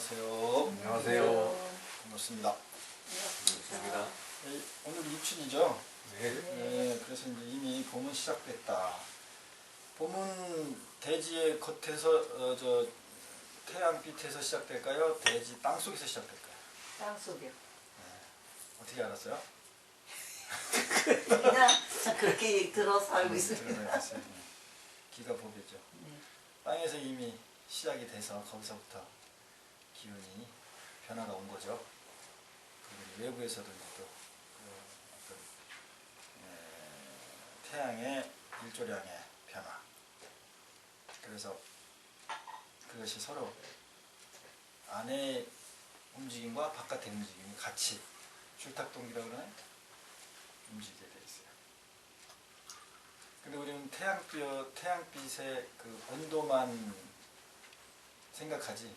안녕하세요. 안녕하세요. 반갑습니다. 반갑습니다. 오늘 입춘이죠? 네. 네, 그래서 이제 이미 봄은 시작됐다. 봄은 대지의 겉에서 태양빛에서 시작될까요? 대지 땅속에서 시작될까요? 땅속이요. 어떻게 알았어요? 그냥 그렇게 들어서 알고 있습니다. 들어봤어요. 기가 보겠죠. 네. 땅에서 이미 시작이 돼서 거기서부터 기운이 변화가 온 거죠. 그리고 외부에서도 또 어떤 태양의 일조량의 변화. 그래서 그것이 서로 안의 움직임과 바깥의 움직임이 같이 줄탁동기라고 그러나요? 움직이게 돼 있어요. 근데 우리는 태양빛의 그 온도만 생각하지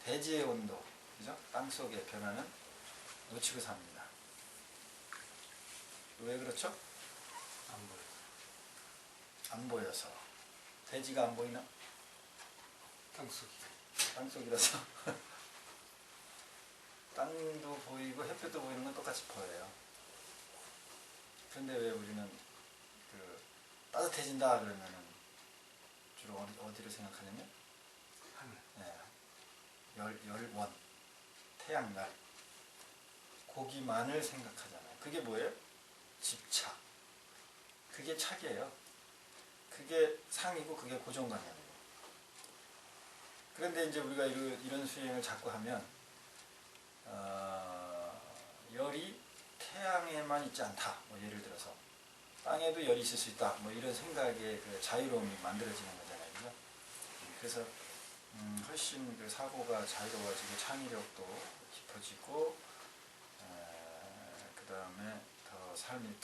대지의 온도, 그죠? 땅속의 변화는 놓치고 삽니다. 왜 그렇죠? 안 보여요. 안 보여서. 대지가 안 보이나? 땅속이. 땅속이라서 땅도 보이고 햇볕도 보이는 건 똑같이 보여요. 그런데 왜 우리는 그 따뜻해진다 그러면은 주로 어디를 생각하냐면 하늘. 열원, 태양날, 고기만을 생각하잖아요. 그게 뭐예요? 집착. 그게 착이에요. 그게 상이고 그게 고정관념이에요. 그런데 이제 우리가 이런 수행을 자꾸 하면 열이 태양에만 있지 않다. 뭐 예를 들어서 땅에도 열이 있을 수 있다. 뭐 이런 생각의 그 자유로움이 만들어지는 거잖아요. 그죠? 그래서 훨씬 그 사고가 자유로워지고 창의력도 깊어지고 그 다음에 더 삶이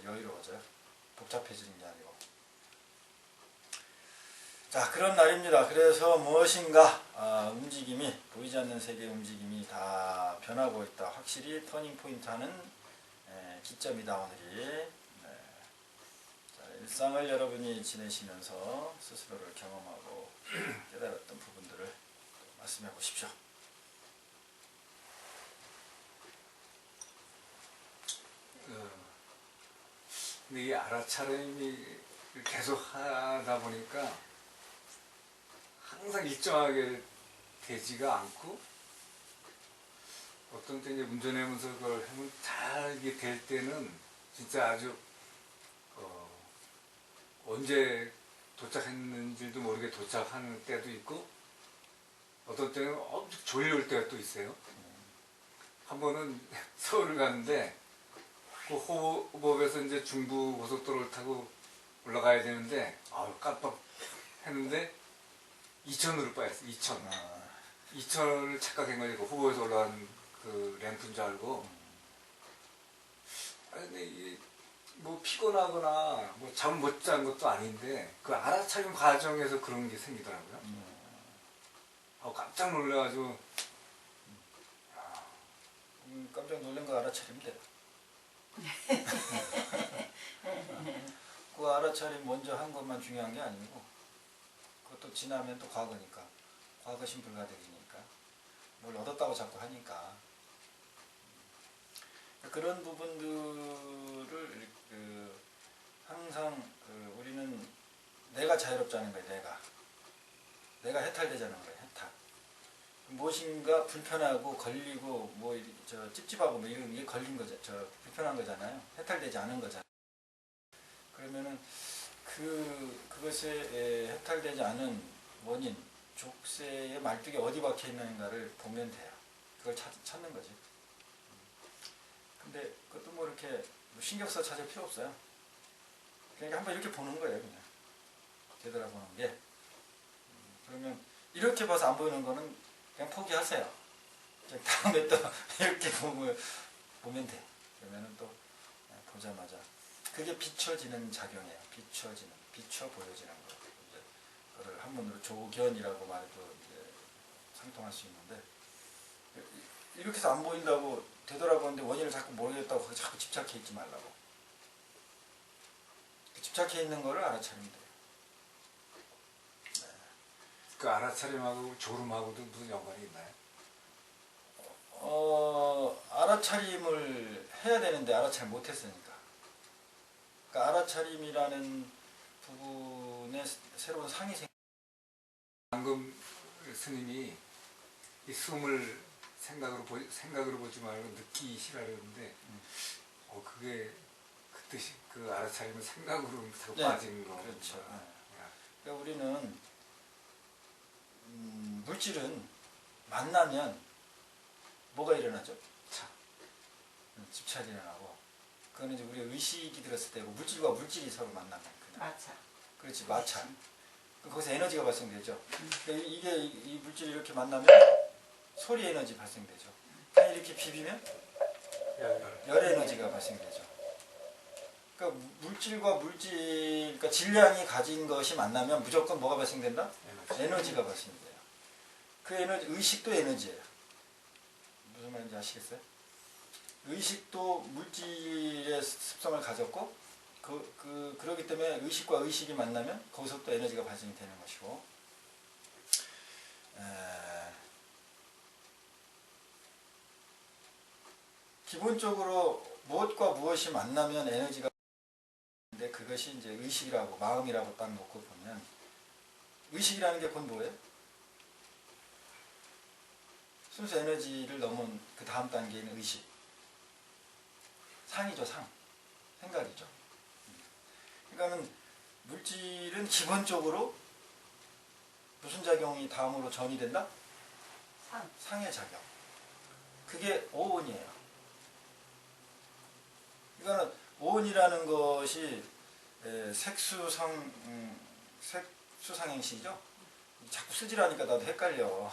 여유로워져요. 복잡해지는 게 아니고. 자, 그런 날입니다. 그래서 무엇인가 움직임이, 보이지 않는 세계의 움직임이 다 변하고 있다. 확실히 터닝포인트 하는 기점이다, 오늘이. 자, 일상을 여러분이 지내시면서 스스로를 경험하고 깨달았던 부분들을 말씀해 보십시오. 근데 이 알아차림이 계속 하다 보니까 항상 일정하게 되지가 않고 어떤 때 이제 운전하면서 그걸 하면 잘 이게 될 때는 진짜 아주 언제 도착했는지도 모르게 도착하는 때도 있고 어떤 때는 엄청 졸려올 때가 또 있어요. 한 번은 서울을 가는데 그 호법에서 이제 중부 고속도로를 타고 올라가야 되는데 깜빡 했는데 이천으로 빠졌어. 이천을 착각한 거지. 그 호법에서 올라가는 그 램프인 줄 알고. 근데 이게 뭐 피곤하거나 뭐 잠 못 잔 것도 아닌데 그 알아차림 과정에서 그런 게 생기더라고요. 깜짝 놀라가지고 깜짝 놀란 거 알아차리면 돼요. 그 알아차림 먼저 한 것만 중요한 게 아니고 그것도 지나면 또 과거니까 과거신 불가득이니까 뭘 얻었다고 자꾸 하니까 그런 부분들을 항상 우리는 내가 자유롭지 않은 거예요. 내가 해탈되자는 거예요. 해탈. 무엇인가 불편하고 걸리고 뭐 찝찝하고 뭐 이런 게 걸린 거죠. 불편한 거잖아요. 해탈되지 않은 거잖아요. 그러면은 그것에 해탈되지 않은 원인, 족쇄의 말뚝이 어디 박혀 있는가를 보면 돼요. 그걸 찾는 거지. 근데 그것도 뭐 이렇게 신경 써 찾을 필요 없어요. 그러니까 한번 이렇게 보는 거예요, 그냥. 되돌아보는 게. 그러면 이렇게 봐서 안 보이는 거는 그냥 포기하세요. 다음에 또 이렇게 보면 돼. 그러면은 또 보자마자 그게 비춰지는 작용이에요. 비춰 보여지는 거. 그걸 한문으로 조견이라고 말해도 이제 상통할 수 있는데 이렇게 해서 안 보인다고 되돌아보는데 원인을 자꾸 모르겠다고 자꾸 집착해 있지 말라고. 집착해 있는 거를 알아차리면 돼요. 그 알아차림하고 졸음하고도 무슨 연관이 있나요? 알아차림을 해야 되는데 알아차림 못했으니까. 그러니까 알아차림이라는 부분에 새로운 상이 방금 스님이 이 숨을 생각으로 보지 말고 느끼시라 그러는데 그게 그 뜻이 그 알아차림을 생각으로 자꾸 네, 빠지는 거. 그렇죠. 그러니까 우리는 물질은 만나면 뭐가 일어나죠? 집착이 일어나고, 그거는 이제 우리 의식이 들었을 때고, 물질과 물질이 서로 만나면 그냥. 마찰. 그렇지, 마찰. 거기서 에너지가 발생되죠. 그러니까 이 물질이 이렇게 만나면 소리 에너지 발생되죠. 그냥 이렇게 비비면 열 에너지가 발생되죠. 그러니까 물질과 물질, 그러니까 질량이 가진 것이 만나면 무조건 뭐가 발생된다? 에너지가 발생돼요. 그 에너지, 의식도 에너지예요. 무슨 말인지 아시겠어요? 의식도 물질의 습성을 가졌고, 그러기 때문에 의식과 의식이 만나면 거기서부터 에너지가 발생이 되는 것이고, 기본적으로 무엇과 무엇이 만나면 에너지가, 근데 그것이 이제 의식이라고, 마음이라고 딱 놓고 보면, 의식이라는 게 곧 뭐예요? 순수 에너지를 넘은 그 다음 단계인 의식. 상이죠, 상. 생각이죠. 그러니까는 물질은 기본적으로 무슨 작용이 다음으로 전이 된다? 상의 작용. 그게 오온이에요. 그러니까는 오온이라는 것이 색수상행식이죠. 자꾸 쓰지라니까 나도 헷갈려.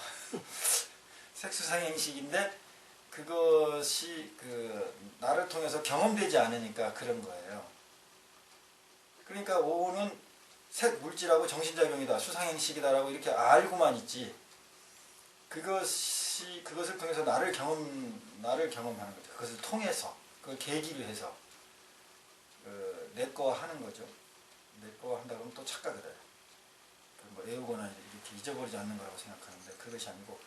색수상행식인데 그것이 나를 통해서 경험되지 않으니까 그런 거예요. 그러니까 오온은 색 물질하고 정신작용이다, 수상행식이다라고 이렇게 알고만 있지. 그것을 통해서 나를 경험하는 거죠. 그것을 통해서, 그걸 계기로 해서 내 거 하는 거죠. 내 거 한다 그러면 또 착각을 해요. 뭐 외우거나 이렇게 잊어버리지 않는 거라고 생각하는데 그것이 아니고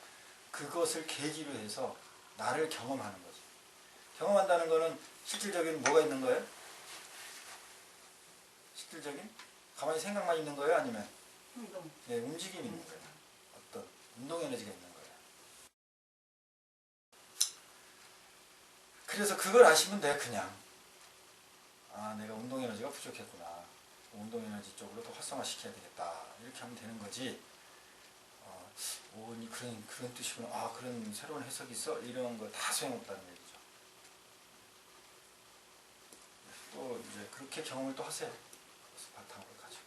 그것을 계기로 해서 나를 경험하는 거죠. 경험한다는 거는 실질적인 뭐가 있는 거예요? 실질적인? 가만히 생각만 있는 거예요? 아니면 움직임이 있는 거예요? 어떤 운동 에너지가 있는 거예요? 그래서 그걸 아시면 돼요. 그냥 내가 운동 에너지가 부족했구나, 운동 에너지 쪽으로 더 활성화시켜야 되겠다, 이렇게 하면 되는 거지. 오온이 그런 뜻이구나, 그런 새로운 해석이 있어, 이런 거 다 소용없다는 얘기죠. 또 이제 그렇게 경험을 또 하세요. 그래서 바탕으로 가지고.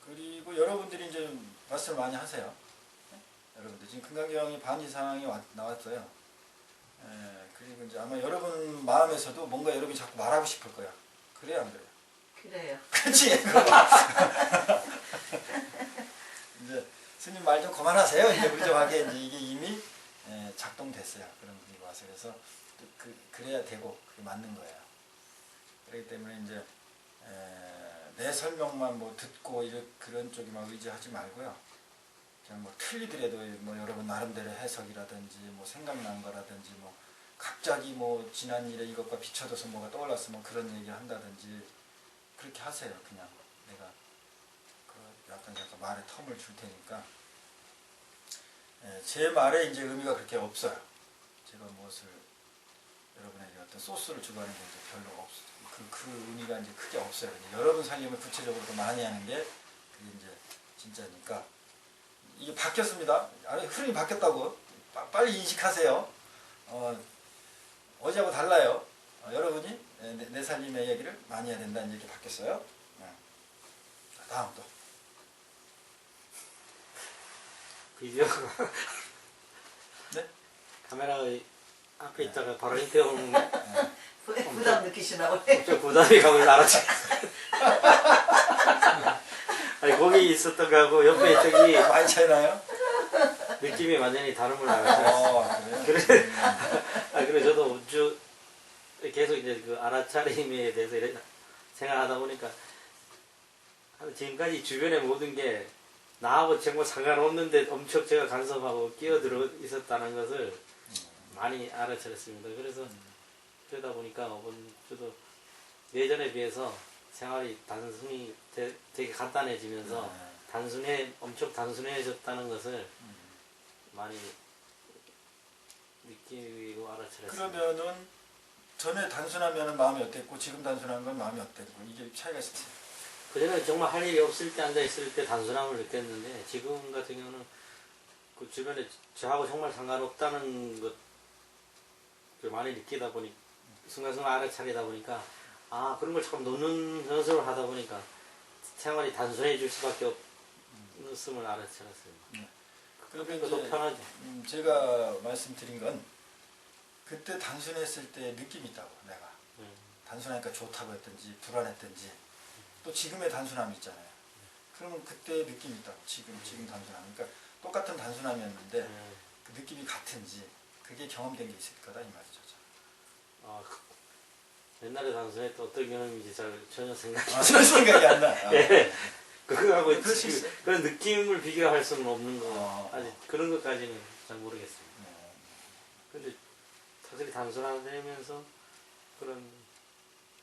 그리고 여러분들이 이제 말씀을 많이 하세요. 여러분들 지금 금강경이 반 이상이 나왔어요. 그리고 이제 아마 여러분 마음에서도 뭔가 여러분이 자꾸 말하고 싶을 거야. 그래요, 안 그래요? 그래요. 그렇지. 이제 스님 말 좀 그만하세요. 이제 무리점하게 이제 이게 이미 작동됐어요. 그런 분이 와서. 그래서 그래야 되고 그게 맞는 거예요. 그렇기 때문에 이제 내 설명만 뭐 듣고 그런 쪽에만 의지하지 말고요. 그냥 뭐 틀리더라도 뭐 여러분 나름대로 해석이라든지 뭐 생각난 거라든지 뭐 갑자기 뭐 지난 일에 이것과 비춰져서 뭐가 떠올랐으면 그런 얘기를 한다든지 그렇게 하세요. 그냥 내가 약간 말에 텀을 줄 테니까. 제 말에 이제 의미가 그렇게 없어요. 제가 무엇을 여러분에게 어떤 소스를 주고 하는 게 이제 별로 없어요. 그 의미가 이제 크게 없어요. 여러분 살림을 구체적으로 더 많이 하는 게 그게 이제 진짜니까. 이게 바뀌었습니다. 흐름이 바뀌었다고 빨리 인식하세요. 어제하고 달라요. 여러분이 내 살림의 얘기를 많이 해야 된다는 얘기 바뀌었어요. 다음 또. 비디오가 네? 카메라 앞에 있다가 바로 인터뷰 오는 거 부담 느끼시나 보네. 좀 부담이 가고 알았지. 아니 거기 있었던 거하고 옆에 있던 게 많이 차이나요? 느낌이 완전히 다른 걸 알았어요. 그래 저도 우주 계속 이제 그 알아차림에 대해서 이렇게 생각하다 보니까 지금까지 주변의 모든 게 나하고 정말 상관없는데 엄청 제가 간섭하고 끼어들어 있었다는 것을 많이 알아차렸습니다. 그래서 그러다 보니까 저도 예전에 비해서 생활이 단순히 되게 간단해지면서 엄청 단순해졌다는 것을 많이 느끼고 알아차렸습니다. 그러면은 전에 단순하면 마음이 어땠고 지금 단순한 건 마음이 어땠고 이게 차이가 있어요. 그전에 정말 할 일이 없을 때 앉아있을 때 단순함을 느꼈는데 지금 같은 경우는 그 주변에 저하고 정말 상관없다는 것을 많이 느끼다 보니 순간순간 알아차리다 보니까 그런 걸 참 놓는 연습을 하다 보니까 생활이 단순해질 수밖에 없음을 알아차렸어요. 그러면 더 편하죠. 제가 말씀드린 건 그때 단순했을 때 느낌이 있다고 내가 단순하니까 좋다고 했든지 불안했든지 또 지금의 단순함이 있잖아요. 그러면 그때 느낌이 있다고 지금 단순함. 그러니까 똑같은 단순함이었는데 그 느낌이 같은지 그게 경험된 게 있을 거다 이 말이죠. 옛날에 단순했던 어떤 경험인지 전혀 생각이 전혀 생각이 안 나. 예. 그거하고 그럴 수 있어요. 그런 느낌을 비교할 수는 없는 거 아직 그런 것까지는 잘 모르겠습니다. 근데 사실 단순하면서 그런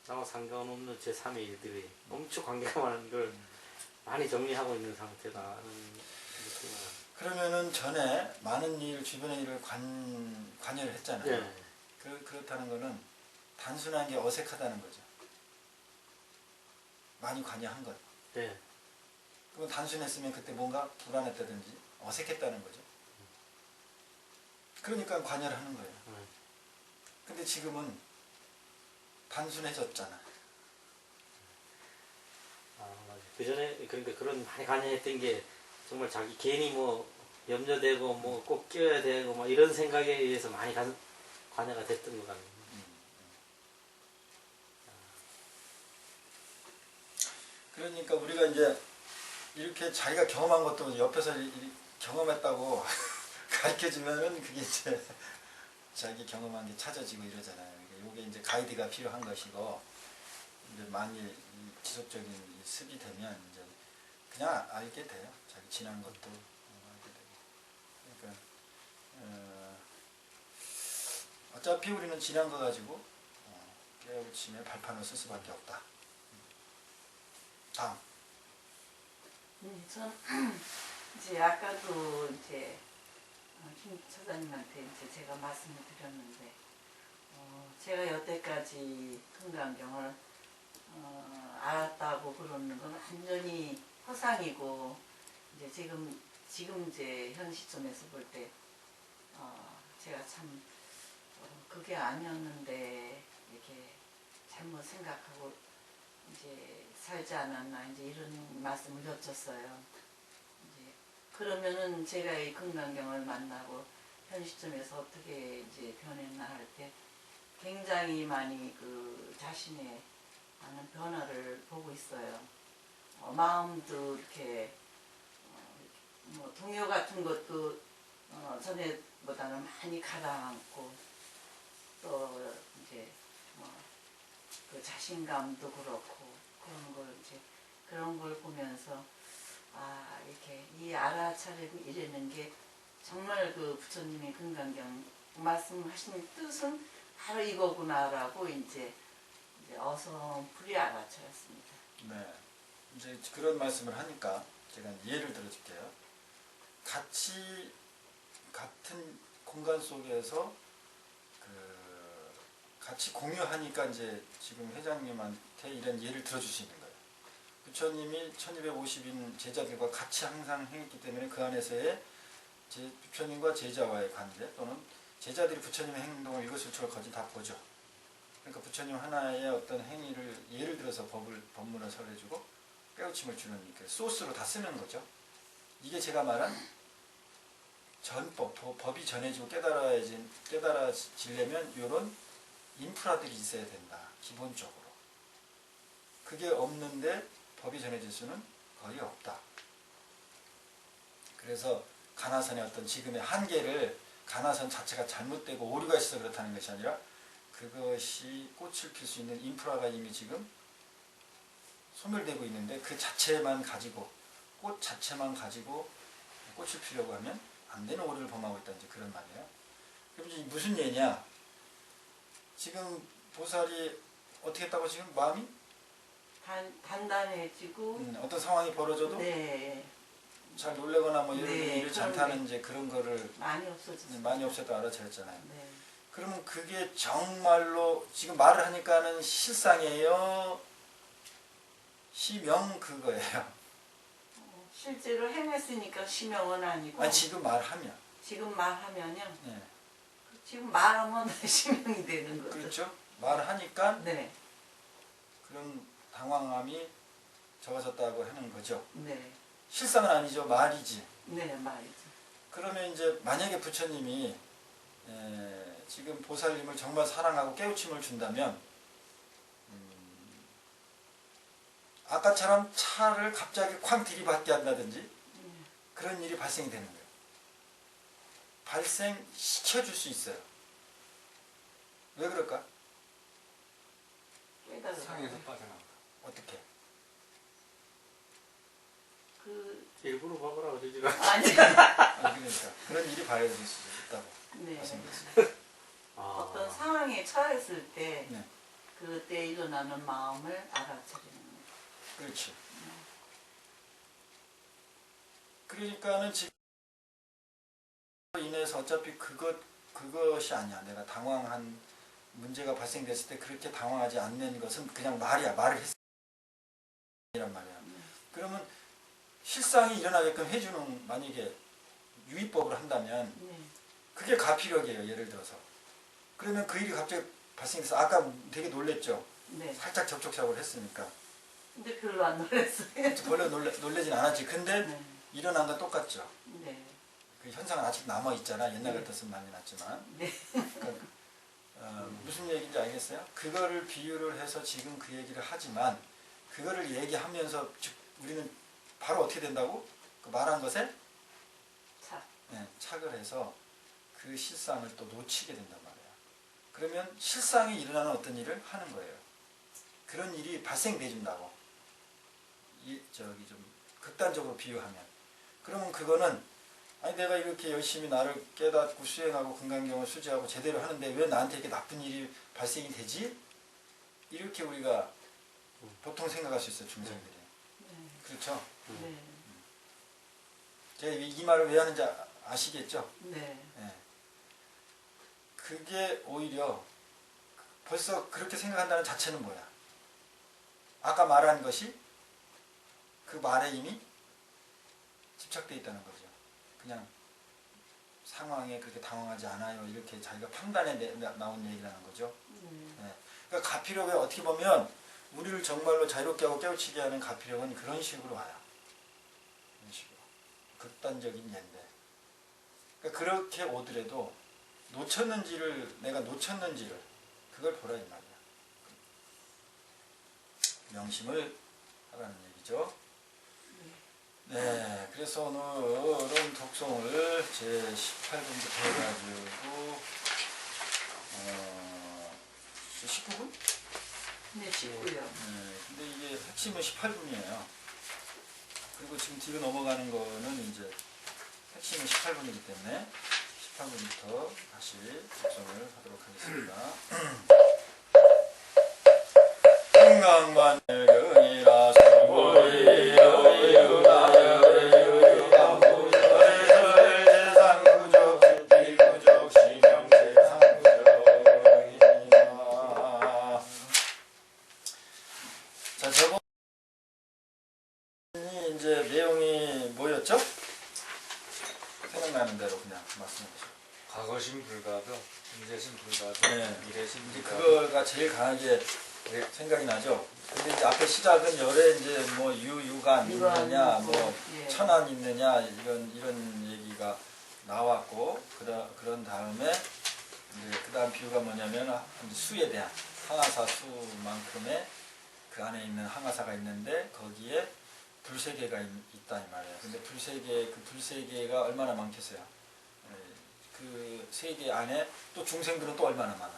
나와 상관없는 제3의 일들이 엄청 관계가 많은 걸 많이 정리하고 있는 상태다는 느낌을. 그러면은 전에 많은 일 주변의 일을 관여를 했잖아요. 예. 그렇다는 거는 단순한 게 어색하다는 거죠. 많이 관여한 것. 예. 그건 단순했으면 그때 뭔가 불안했다든지 어색했다는 거죠. 그러니까 관여를 하는 거예요. 근데 지금은 단순해졌잖아. 맞아요. 그 전에 그러니까 그런 많이 관여했던 게 정말 자기 괜히 뭐 염려되고 뭐 꼭 끼워야 되고 뭐 이런 생각에 의해서 많이 관여가 됐던 것 같네요. 그러니까 우리가 이제 이렇게 자기가 경험한 것도 옆에서 경험했다고 가르쳐주면은 그게 이제 자기 경험한 게 찾아지고 이러잖아요. 이게 이제 가이드가 필요한 것이고 이제 많이 지속적인 습이 되면 이제 그냥 알게 돼요. 자기 지난 것도 알게 되고. 그러니까 어차피 우리는 지난 거 가지고 깨우침에 발판을 쓸 수밖에 없다. 다음. 전 이제 아까도 이제 김 처자님한테 이제 제가 말씀을 드렸는데 제가 여태까지 금강경을 알았다고 그러는 건 완전히 허상이고 이제 지금 이제 현 시점에서 볼 때 제가 참 그게 아니었는데 이렇게 잘못 생각하고 이제 살지 않았나 이제 이런 말씀을 여쭸어요. 이제 그러면은 제가 이 금강경을 만나고 현 시점에서 어떻게 이제 변했나 할 때 굉장히 많이 그 자신의 많은 변화를 보고 있어요. 마음도 이렇게 뭐 동요 같은 것도 전에보다는 많이 가라앉고 또 이제 그 자신감도 그렇고 그런 걸 보면서 이렇게 이 알아차리고 이러는 게 정말 그 부처님의 금강경 말씀하신 뜻은 바로 이거구나라고 이제 어설프게 알아차렸습니다. 네. 이제 그런 말씀을 하니까 제가 예를 들어줄게요. 같은 공간 속에서 같이 공유하니까 이제 지금 회장님한테 이런 예를 들어줄 수 있는 거예요. 부처님이 1250인 제자들과 같이 항상 행했기 때문에 그 안에서의 부처님과 제자와의 관계 또는 제자들이 부처님의 행동을 이것을 저것을 다 보죠. 그러니까 부처님 하나의 어떤 행위를 예를 들어서 법문을 설해주고 깨우침을 주는 그 소스로 다 쓰는 거죠. 이게 제가 말한 전법, 법이 전해지고 깨달아지려면 이런 인프라들이 있어야 된다. 기본적으로. 그게 없는데 법이 전해질 수는 거의 없다. 그래서 가나선의 어떤 지금의 한계를 가나선 자체가 잘못되고 오류가 있어서 그렇다는 것이 아니라 그것이 꽃을 필 수 있는 인프라가 이미 지금 소멸되고 있는데 그 자체만 가지고 꽃 자체만 가지고 꽃을 피려고 하면 안 되는 오류를 범하고 있다 이제 그런 말이에요. 그럼 이제 무슨 예냐? 지금 보살이 어떻게 했다고 지금 마음이 단단해지고 어떤 상황이 벌어져도 네 잘 놀래거나 뭐 이런 네, 일을 않다는 이제 그런 거를 많이 없어졌어요. 많이 없애도 알아차렸잖아요. 네. 그러면 그게 정말로 지금 말을 하니까는 실상이에요? 시명 그거예요. 실제로 행했으니까 시명은 아니고 아니 지금 말하면. 지금 말하면요. 네. 지금 말하면 시명이 되는 거죠. 그렇죠. 말을 하니까 네, 그런 당황함이 적어졌다고 하는 거죠. 네, 실상은 아니죠. 말이지. 네 말이죠. 그러면 이제 만약에 부처님이 지금 보살님을 정말 사랑하고 깨우침을 준다면 아까처럼 차를 갑자기 쾅 들이받게 한다든지 그런 일이 발생이 되는 거예요. 발생시켜줄 수 있어요. 왜 그럴까? 깨달아. 상에서 빠져나온다. 어떻게? 그 일부러 봐보라 그러지가. 아니. 그러니까 그런 일이 발생될 수 있다고 네. 말씀드렸어요. 어떤 상황에 처했을 때 네. 그때 일어나는 마음을 알아차리는 거예요. 그렇지. 그러니까는 지금 인해서 어차피 그것이 아니야. 내가 당황한 문제가 발생됐을 때 그렇게 당황하지 않는 것은 그냥 말이야. 말을 했으란 말이야. 그러면 실상이 일어나게끔 해주는 만약에 유의법을 한다면 네. 그게 가피력이에요. 예를 들어서. 그러면 그 일이 갑자기 발생해서 아까 되게 놀랬죠. 네. 살짝 접촉사고를 했으니까. 근데 별로 안 놀랐어요. 원래 놀래진 않았지. 근데 네. 일어난 건 똑같죠. 네. 그 현상은 아직 남아있잖아. 옛날 같았으면 많이 났지만. 네. 그러니까, 무슨 얘기인지 알겠어요? 그거를 비유를 해서 지금 그 얘기를 하지만 그거를 얘기하면서 우리는 바로 어떻게 된다고? 그 말한 것에 자. 착을 해서 그 실상을 또 놓치게 된단 말이에요. 그러면 실상이 일어나는 어떤 일을 하는 거예요. 그런 일이 발생돼준다고. 좀 극단적으로 비유하면. 그러면 그거는 아니 내가 이렇게 열심히 나를 깨닫고 수행하고 건강경을 수지하고 제대로 하는데 왜 나한테 이렇게 나쁜 일이 발생이 되지? 이렇게 우리가 보통 생각할 수 있어요. 중생들이. 네. 그렇죠? 네. 제가 이 말을 왜 하는지 아시겠죠? 네. 그게 오히려 벌써 그렇게 생각한다는 자체는 뭐야? 아까 말한 것이 그 말에 이미 집착되어 있다는 거죠. 그냥 상황에 그렇게 당황하지 않아요. 이렇게 자기가 판단에 나온 얘기라는 거죠. 그러니까 가피력에 어떻게 보면 우리를 정말로 자유롭게 하고 깨우치게 하는 가피력은 그런 식으로 와요. 이런 식으로. 극단적인 예인데. 그러니까 그렇게 오더라도 내가 놓쳤는지를 그걸 보라 이 말이야. 명심을 하라는 얘기죠. 네, 그래서 오늘은 독송을 제18분부터 해가지고 19분? 네, 쉽고요. 네, 근데 이게 핵심은 18분이에요. 그리고 지금 뒤로 넘어가는 거는 이제 핵심은 18분이기 때문에 18분부터 다시 독송을 하도록 하겠습니다. 건강만능이라 자, 저번에 이제 내용이 뭐였죠? 생각나는 대로 그냥 말씀해 주세요. 과거심 불가도, 현재심 불가도, 네. 미래심 이제 불가도. 그거가 제일 강하게 생각이 나죠. 근데 이제 앞에 시작은 열에 이제 뭐 유가 있느냐, 뭐 예. 천안 있느냐 이런 얘기가 나왔고 그런 다음에 이제 그 다음 비유가 뭐냐면 수에 대한 항아사 수만큼의 그 안에 있는 항아사가 있는데 거기에 불세계가 있다 이 말이에요. 근데 그 불세계가 얼마나 많겠어요? 그 세계 안에 또 중생들은 또 얼마나 많아.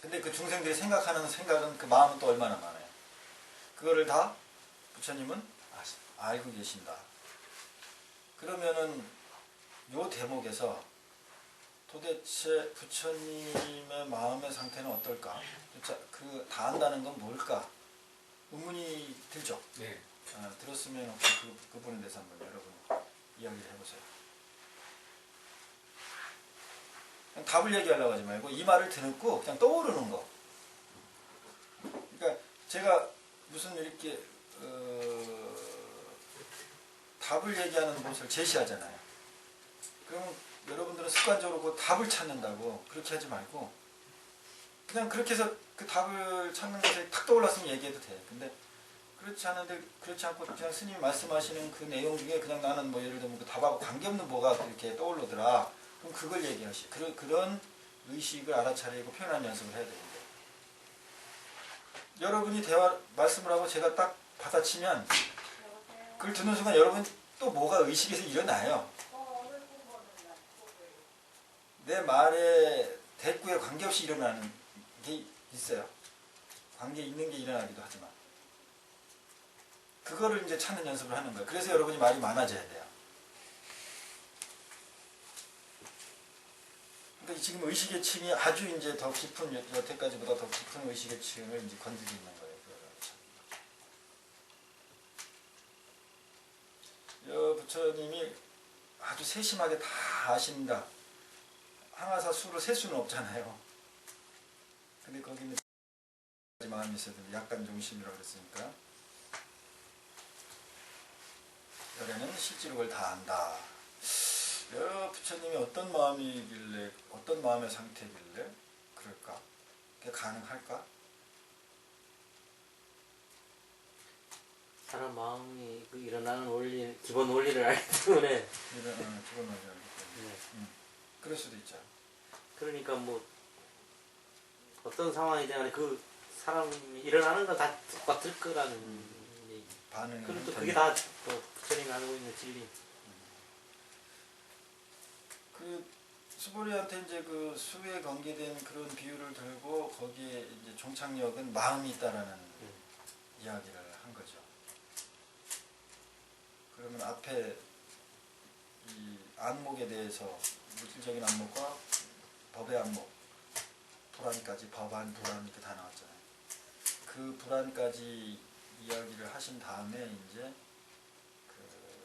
근데 그 중생들이 생각하는 생각은 그 마음은 또 얼마나 많아요. 그거를 다 부처님은 알고 계신다. 그러면은 요 대목에서 도대체 부처님의 마음의 상태는 어떨까? 그 다 안다는 건 뭘까? 의문이 들죠. 네. 들었으면 혹시 그 부분에 대해서 한번 여러분 이야기를 해보세요. 그냥 답을 얘기하려고 하지 말고 이 말을 듣고 그냥 떠오르는 거. 그러니까 제가 무슨 이렇게 답을 얘기하는 곳을 제시하잖아요. 그러면 여러분들은 습관적으로 그 답을 찾는다고 그렇게 하지 말고 그냥 그렇게 해서 그 답을 찾는 것에 탁 떠올랐으면 얘기해도 돼. 근데 그렇지 않고 그냥 스님이 말씀하시는 그 내용 중에 그냥 나는 뭐 예를 들면 그 답하고 관계없는 뭐가 그렇게 떠오르더라. 그럼 그걸 얘기하시. 그런 의식을 알아차리고 표현하는 연습을 해야 되는데 여러분이 말씀을 하고 제가 딱 받아치면 그걸 듣는 순간 여러분 또 뭐가 의식에서 일어나요. 내 말에 대꾸에 관계없이 일어나는 게 있어요. 관계 있는 게 일어나기도 하지만 그거를 이제 찾는 연습을 하는 거예요. 그래서 여러분이 말이 많아져야 돼요. 그러니까 지금 의식의 층이 아주 이제 더 깊은 여태까지보다 더 깊은 의식의 층을 이제 건드리고 있는 거예요. 부처님이 아주 세심하게 다 아신다. 항아사 수를 셀 수는 없잖아요. 근데 거기는 마음이 있어야 되는데 약간 중심이라고 그랬으니까 열에는 실제로 그걸 다 안다. 부처님이 어떤 마음이길래 어떤 마음의 상태길래 그럴까? 그게 가능할까? 사람 마음이 그 일어나는 원리, 기본 원리를 알기 때문에. 기본 원리를 알기 때문에. 네. 그럴 수도 있죠. 그러니까 뭐 어떤 상황이든 간에 그 사람이 일어나는 건 다 똑같을 거라는 얘기. 반응이. 그리고 또 그게 다 부처님이 알고 있는 진리. 그 수보리한테 이제 그 수에 관계된 그런 비유를 들고 거기에 이제 종착역은 마음이 있다라는 이야기를 한 거죠. 그러면 앞에 이 안목에 대해서 물질적인 안목과 법의 안목, 불안까지 법안, 불안 이렇게 다 나왔잖아요. 그 불안까지 이야기를 하신 다음에 이제 그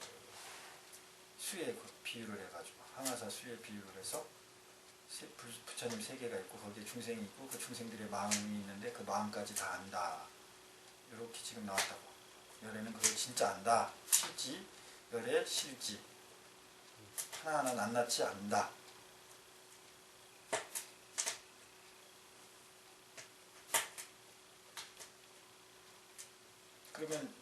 수에 비유를 해가지고 항아사 수에 비유를 해서 부처님 세계가 있고 거기에 중생이 있고 그 중생들의 마음이 있는데 그 마음까지 다 안다. 이렇게 지금 나왔다고. 열에는 그걸 진짜 안다. 실지, 열에 실지. 하나하나 낱낱이 안다. 그러면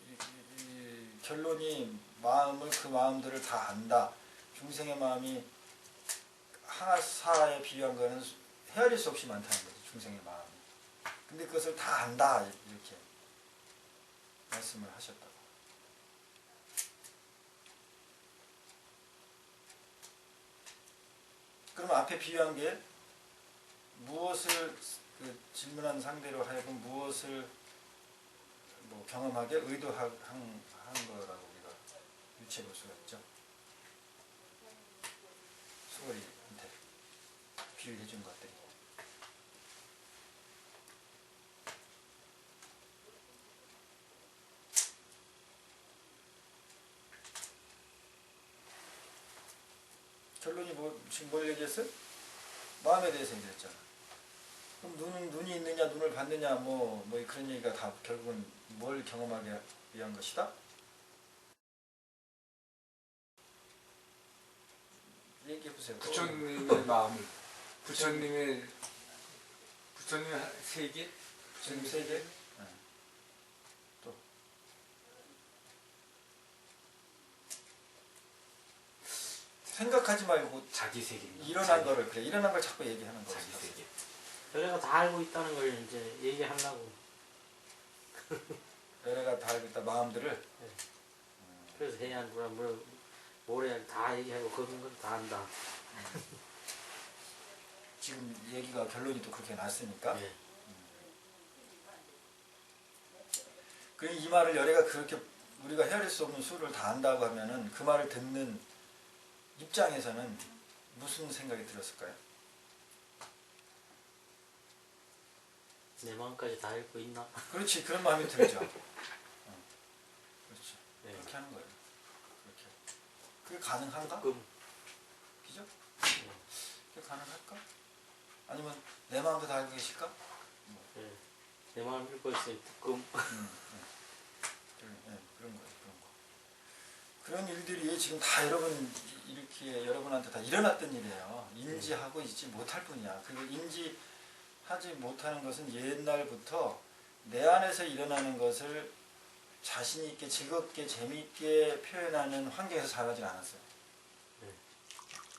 이 결론이 마음을 그 마음들을 다 안다. 중생의 마음이 항아사에 비유한 거는 헤아릴 수 없이 많다는 거죠. 중생의 마음이. 근데 그것을 다 안다. 이렇게 말씀을 하셨다고. 그러면 앞에 비유한 게 무엇을 그 질문한 상대로 하여금 무엇을 뭐 경험하게 의도한 거라고 우리가 유추해 볼 수가 있죠. 수고리한테 비유해 준 것들이. 결론이 지금 뭘 얘기했어요? 마음에 대해서 얘기했잖아. 그럼 눈이 있느냐, 눈을 받느냐, 뭐 그런 얘기가 다 결국은 뭘 경험하기 위한 것이다? 얘기해보세요. 부처님의 마음을, 부처님의 세계? 부처님 세계? 네. 또 생각하지 말고 자기 세계. 일어난 거를 그래. 일어난 걸 자꾸 얘기하는 거야. 자기 세계. 열애가 다 알고 있다는 걸 이제 얘기하려고. 열애가 다 알고 있다. 마음들을. 그래서 해안 불안 모래 다 얘기하고 그런 건 다 안다. 지금 얘기가 결론이 또 그렇게 났으니까. 네. 그러니 이 말을 열애가 그렇게 우리가 헤아릴 수 없는 수를 다 안다고 하면은 그 말을 듣는 입장에서는 무슨 생각이 들었을까요? 내 마음까지 다 읽고 있나? 그렇지, 그런 마음이 들죠. 그렇죠. 네. 그렇게 하는 거예요. 그렇게. 그게 가능한가? 조금 그죠? 그게 가능할까? 아니면 내 마음도 다 알고 계실까? 네. 내 마음 읽고 있으니 조금 그런 거예요. 그런 일들이 지금 다 이렇게 여러분한테 다 일어났던 일이에요. 인지하고 있지 못할 뿐이야. 그리고 인지하지 못하는 것은 옛날부터 내 안에서 일어나는 것을 자신 있게 즐겁게 재미있게 표현하는 환경에서 자라질 않았어요. 네.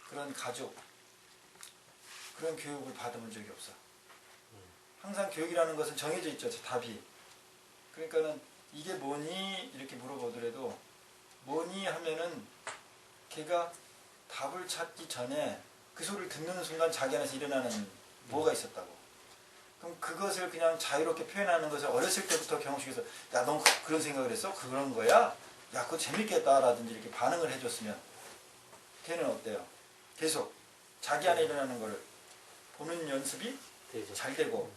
그런 가족, 그런 교육을 받아본 적이 없어. 항상 교육이라는 것은 정해져 있죠. 답이. 그러니까는 이게 뭐니? 이렇게 물어보더라도 뭐니? 하면은 걔가 답을 찾기 전에 그 소리를 듣는 순간 자기 안에서 일어나는 뭐가 있었다고. 그럼 그것을 그냥 자유롭게 표현하는 것을 어렸을 때부터 경험시켜서 야, 넌 그런 생각을 했어? 그런 거야? 야, 그거 재밌겠다 라든지 이렇게 반응을 해줬으면 걔는 어때요? 계속 자기 안에 일어나는 걸 보는 연습이 되죠. 잘 되고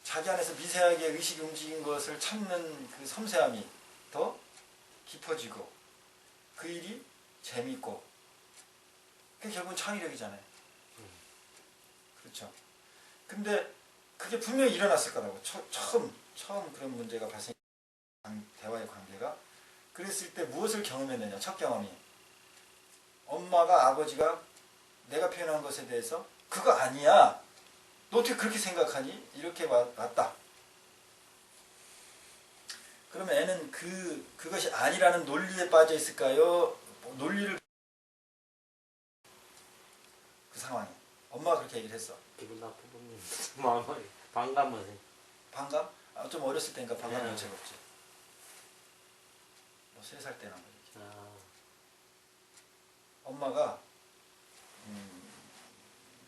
자기 안에서 미세하게 의식이 움직인 것을 찾는 그 섬세함이 더 깊어지고 그 일이 재미있고 그게 결국은 창의력이잖아요. 그렇죠. 근데 그게 분명히 일어났을 거라고. 처음 그런 문제가 대화의 관계가 그랬을 때 무엇을 경험했느냐. 첫 경험이 엄마가 아버지가 내가 표현한 것에 대해서 그거 아니야. 너 어떻게 그렇게 생각하니? 이렇게 왔다. 그러면 애는 그것이 아니라는 논리에 빠져 있을까요? 논리를 그 상황에 엄마가 그렇게 얘기를 했어. 기분 나쁘면 마음이 반감은 반감? 좀 어렸을 때니까 반감이 네. 제가 없지. 뭐 3살 때나 뭐 이렇게. 엄마가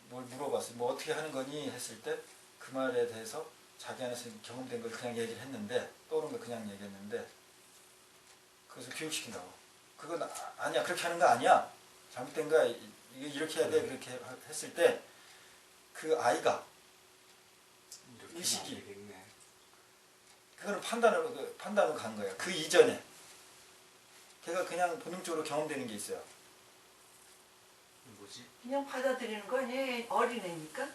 뭘 물어봤어요. 뭐 어떻게 하는 거니? 했을 때 그 말에 대해서 자기 안에서 경험된 걸 그냥 얘기를 했는데 떠오른 걸 그냥 얘기했는데 그것을 교육시킨다고. 그건 아니야. 그렇게 하는 거 아니야. 잘못된 거야. 이게 이렇게 해야 돼. 그렇게 했을 때 그 아이가 의식이 그거는 판단으로 간 거야. 그 이전에 걔가 그냥 본능적으로 경험되는 게 있어요. 뭐지? 그냥 받아들이는 거 아니에요? 어린애니까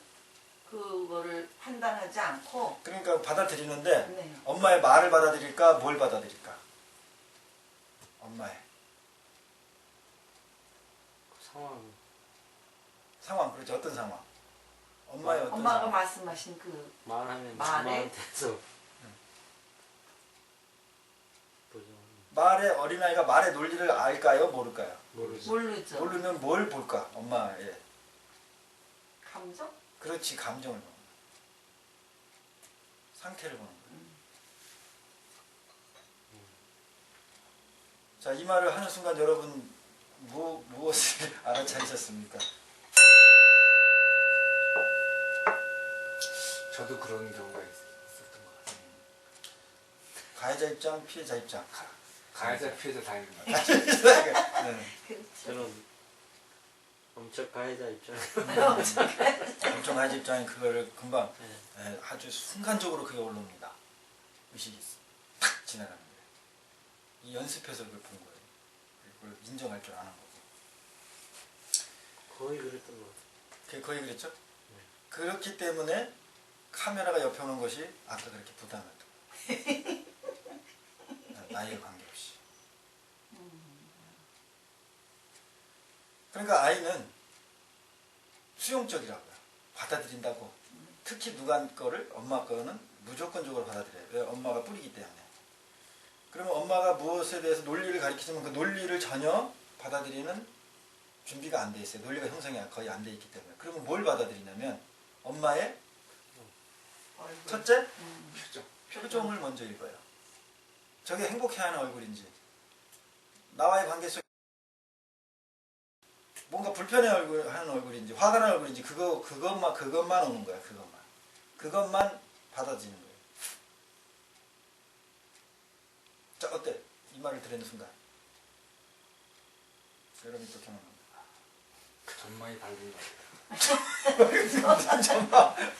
그거를 판단하지 않고. 그러니까 받아들이는데 네. 엄마의 말을 받아들일까? 뭘 받아들일까? 엄마의 상황. 그렇죠. 어떤 상황? 엄마의 어떤 엄마가 상황? 말씀하신 그 말하면 말에? 마음한테서 보죠. 어린아이가 말의 논리를 알까요? 모를까요? 모르죠. 모르죠. 모르면 뭘 볼까? 엄마의. 감정? 그렇지. 감정을 보는 거야. 상태를 보는 거야. 자, 이 말을 하는 순간 여러분 무엇을 알아차리셨습니까? 저도 그런 경우가 있었던 것 같아요. 가해자 입장, 피해자 입장. 가해자 피해자 다 있는 것 같아요. 네. 그렇죠. 저는 엄청 가해자 입장에 엄청 가해자 입장에 그거를 금방 네. 아주 순간적으로 그게 올라옵니다. 의식이 탁 지나가는 거예요. 이 연습해서 그걸 본 거예요. 그걸 인정할 줄 아는 거고. 거의 그랬던 것 같아요. 거의 그랬죠? 그렇기 때문에 카메라가 옆에 오는 것이 아까 그렇게 부담했던 나이에 관계없이. 그러니까 아이는 수용적이라고요. 받아들인다고. 특히 누가 거를 엄마 거는 무조건적으로 받아들여요. 왜? 엄마가 뿌리기 때문에. 그러면 엄마가 무엇에 대해서 논리를 가르치지만 그 논리를 전혀 받아들이는 준비가 안 돼 있어요. 논리가 형성이 거의 안 돼 있기 때문에. 그러면 뭘 받아들이냐면 엄마의 얼굴. 첫째 표정. 표정을 먼저 읽어요. 저게 행복해하는 얼굴인지 나와의 관계 속에 뭔가 불편해하는 얼굴인지 화가 나는 얼굴인지 그것만 오는 거야. 그것만 받아들이는 거예요. 말을 들은 순간 여러분이 또 경험합니다. 전망이 밝은 거 같아요. 정말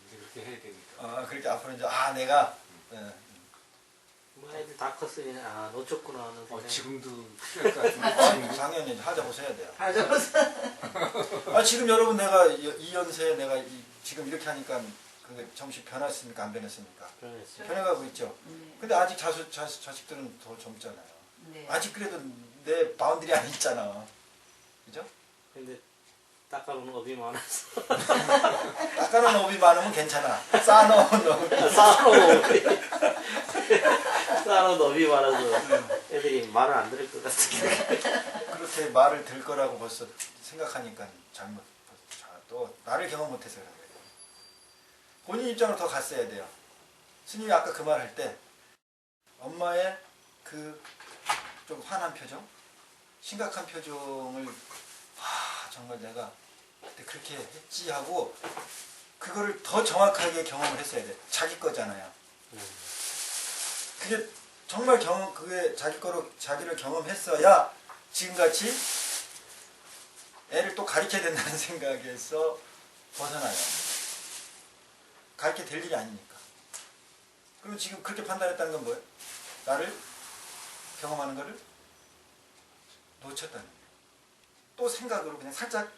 이제 그렇게 해야 되니까. 그렇게 앞으로 이제 내가 뭐 애들 다 컸으니 아 놓쳤구나 하는 생각. 지금도 필요할 것 같은데. 지금도. 당연히 하자고서 해야 돼요. 맞아. 지금 여러분 내가 이 연세에 내가 지금 이렇게 하니까 그게 정신 변했습니까? 안 변했습니까? 그랬어요. 변해가고 있죠. 네. 근데 아직 자식들은 더 젊잖아요. 네. 아직 그래도 내 바운드리 안 있잖아. 그죠? 근데 닦아놓은 업이 많아서 닦아놓은 업이 많으면 괜찮아. 쌓아놓은 업이. 쌓아놓은 업이 많아서 애들이 말을 안 들을 것 같은데. 그렇게 말을 들 거라고 벌써 생각하니까 또 나를 경험 못해서 그런 거예요. 본인 입장으로 더 갔어야 돼요. 스님이 아까 그 말 할 때 엄마의 그 좀 화난 표정, 심각한 표정을 정말 내가 그때 그렇게 했지 하고 그거를 더 정확하게 경험을 했어야 돼. 자기 거잖아요. 그게 정말 그게 자기 거로 자기를 경험했어야 지금같이 애를 또 가르쳐야 된다는 생각에서 벗어나요. 가르쳐 될 일이 아니니까. 그럼 지금 그렇게 판단했다는 건 뭐예요? 나를 경험하는 거를 놓쳤다는 거예요. 또 생각으로 그냥 살짝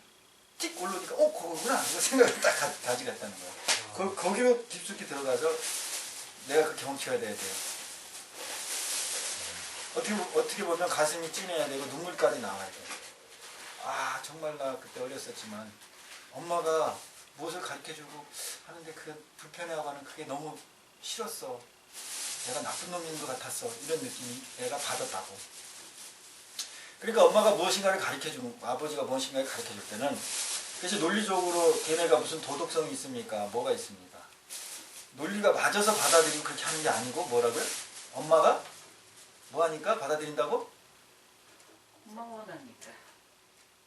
틱 올라오니까 그거구나. 그 생각을 딱 가져갔다는 거예요. 거기로 깊숙이 들어가서 내가 그 경험치가 돼야 돼요. 어떻게 보면 가슴이 찐해야 되고 눈물까지 나와야 돼요. 정말 나 그때 어렸었지만 엄마가 무엇을 가르쳐주고 하는데 그 불편해하고 하는 그게 너무 싫었어. 내가 나쁜 놈인 것 같았어. 이런 느낌이 내가 받았다고. 그러니까 엄마가 무엇인가를 가르쳐주고 아버지가 무엇인가를 가르쳐줄 때는 그래서 논리적으로 걔네가 무슨 도덕성이 있습니까? 뭐가 있습니까? 논리가 맞아서 받아들이고 그렇게 하는 게 아니고 뭐라고요? 엄마가 뭐하니까 받아들인다고? 엄마 원하니까.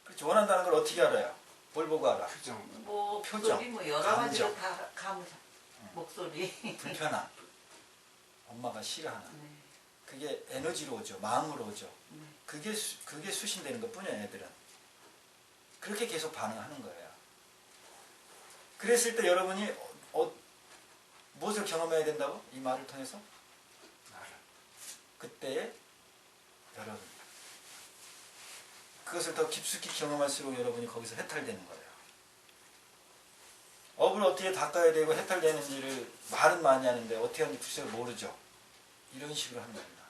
그렇지. 원한다는 걸 어떻게 알아요? 뭘 보고 알아? 표정. 뭐 표정, 목소리 뭐 여러 가지로 다 목소리. 불편함. 엄마가 싫어하는. 네. 그게 에너지로 오죠. 마음으로 오죠. 네. 그게 수신되는 것 뿐이에요, 애들은. 그렇게 계속 반응하는 거예요. 그랬을 때 여러분이 무엇을 경험해야 된다고? 이 말을 통해서? 나를. 그때의 여러분. 그것을 더 깊숙이 경험할수록 여러분이 거기서 해탈되는 거예요. 업을 어떻게 닦아야 되고 해탈되는지를 말은 많이 하는데 어떻게 하는지 구체적으로 모르죠. 이런 식으로 하는 겁니다.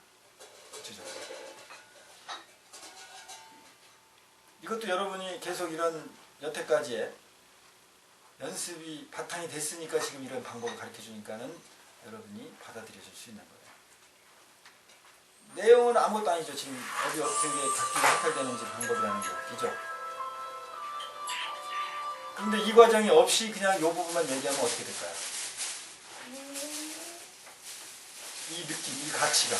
구체적으로. 이것도 여러분이 계속 이런 여태까지의 연습이 바탕이 됐으니까 지금 이런 방법을 가르쳐 주니까는 여러분이 받아들여질 수 있는 거예요. 내용은 아무것도 아니죠. 지금 어디 어떻게 닦기가 해탈되는지 방법이라는 거. 그죠? 그런데 이 과정이 없이 그냥 이 부분만 얘기하면 어떻게 될까요? 이 느낌, 이 가치가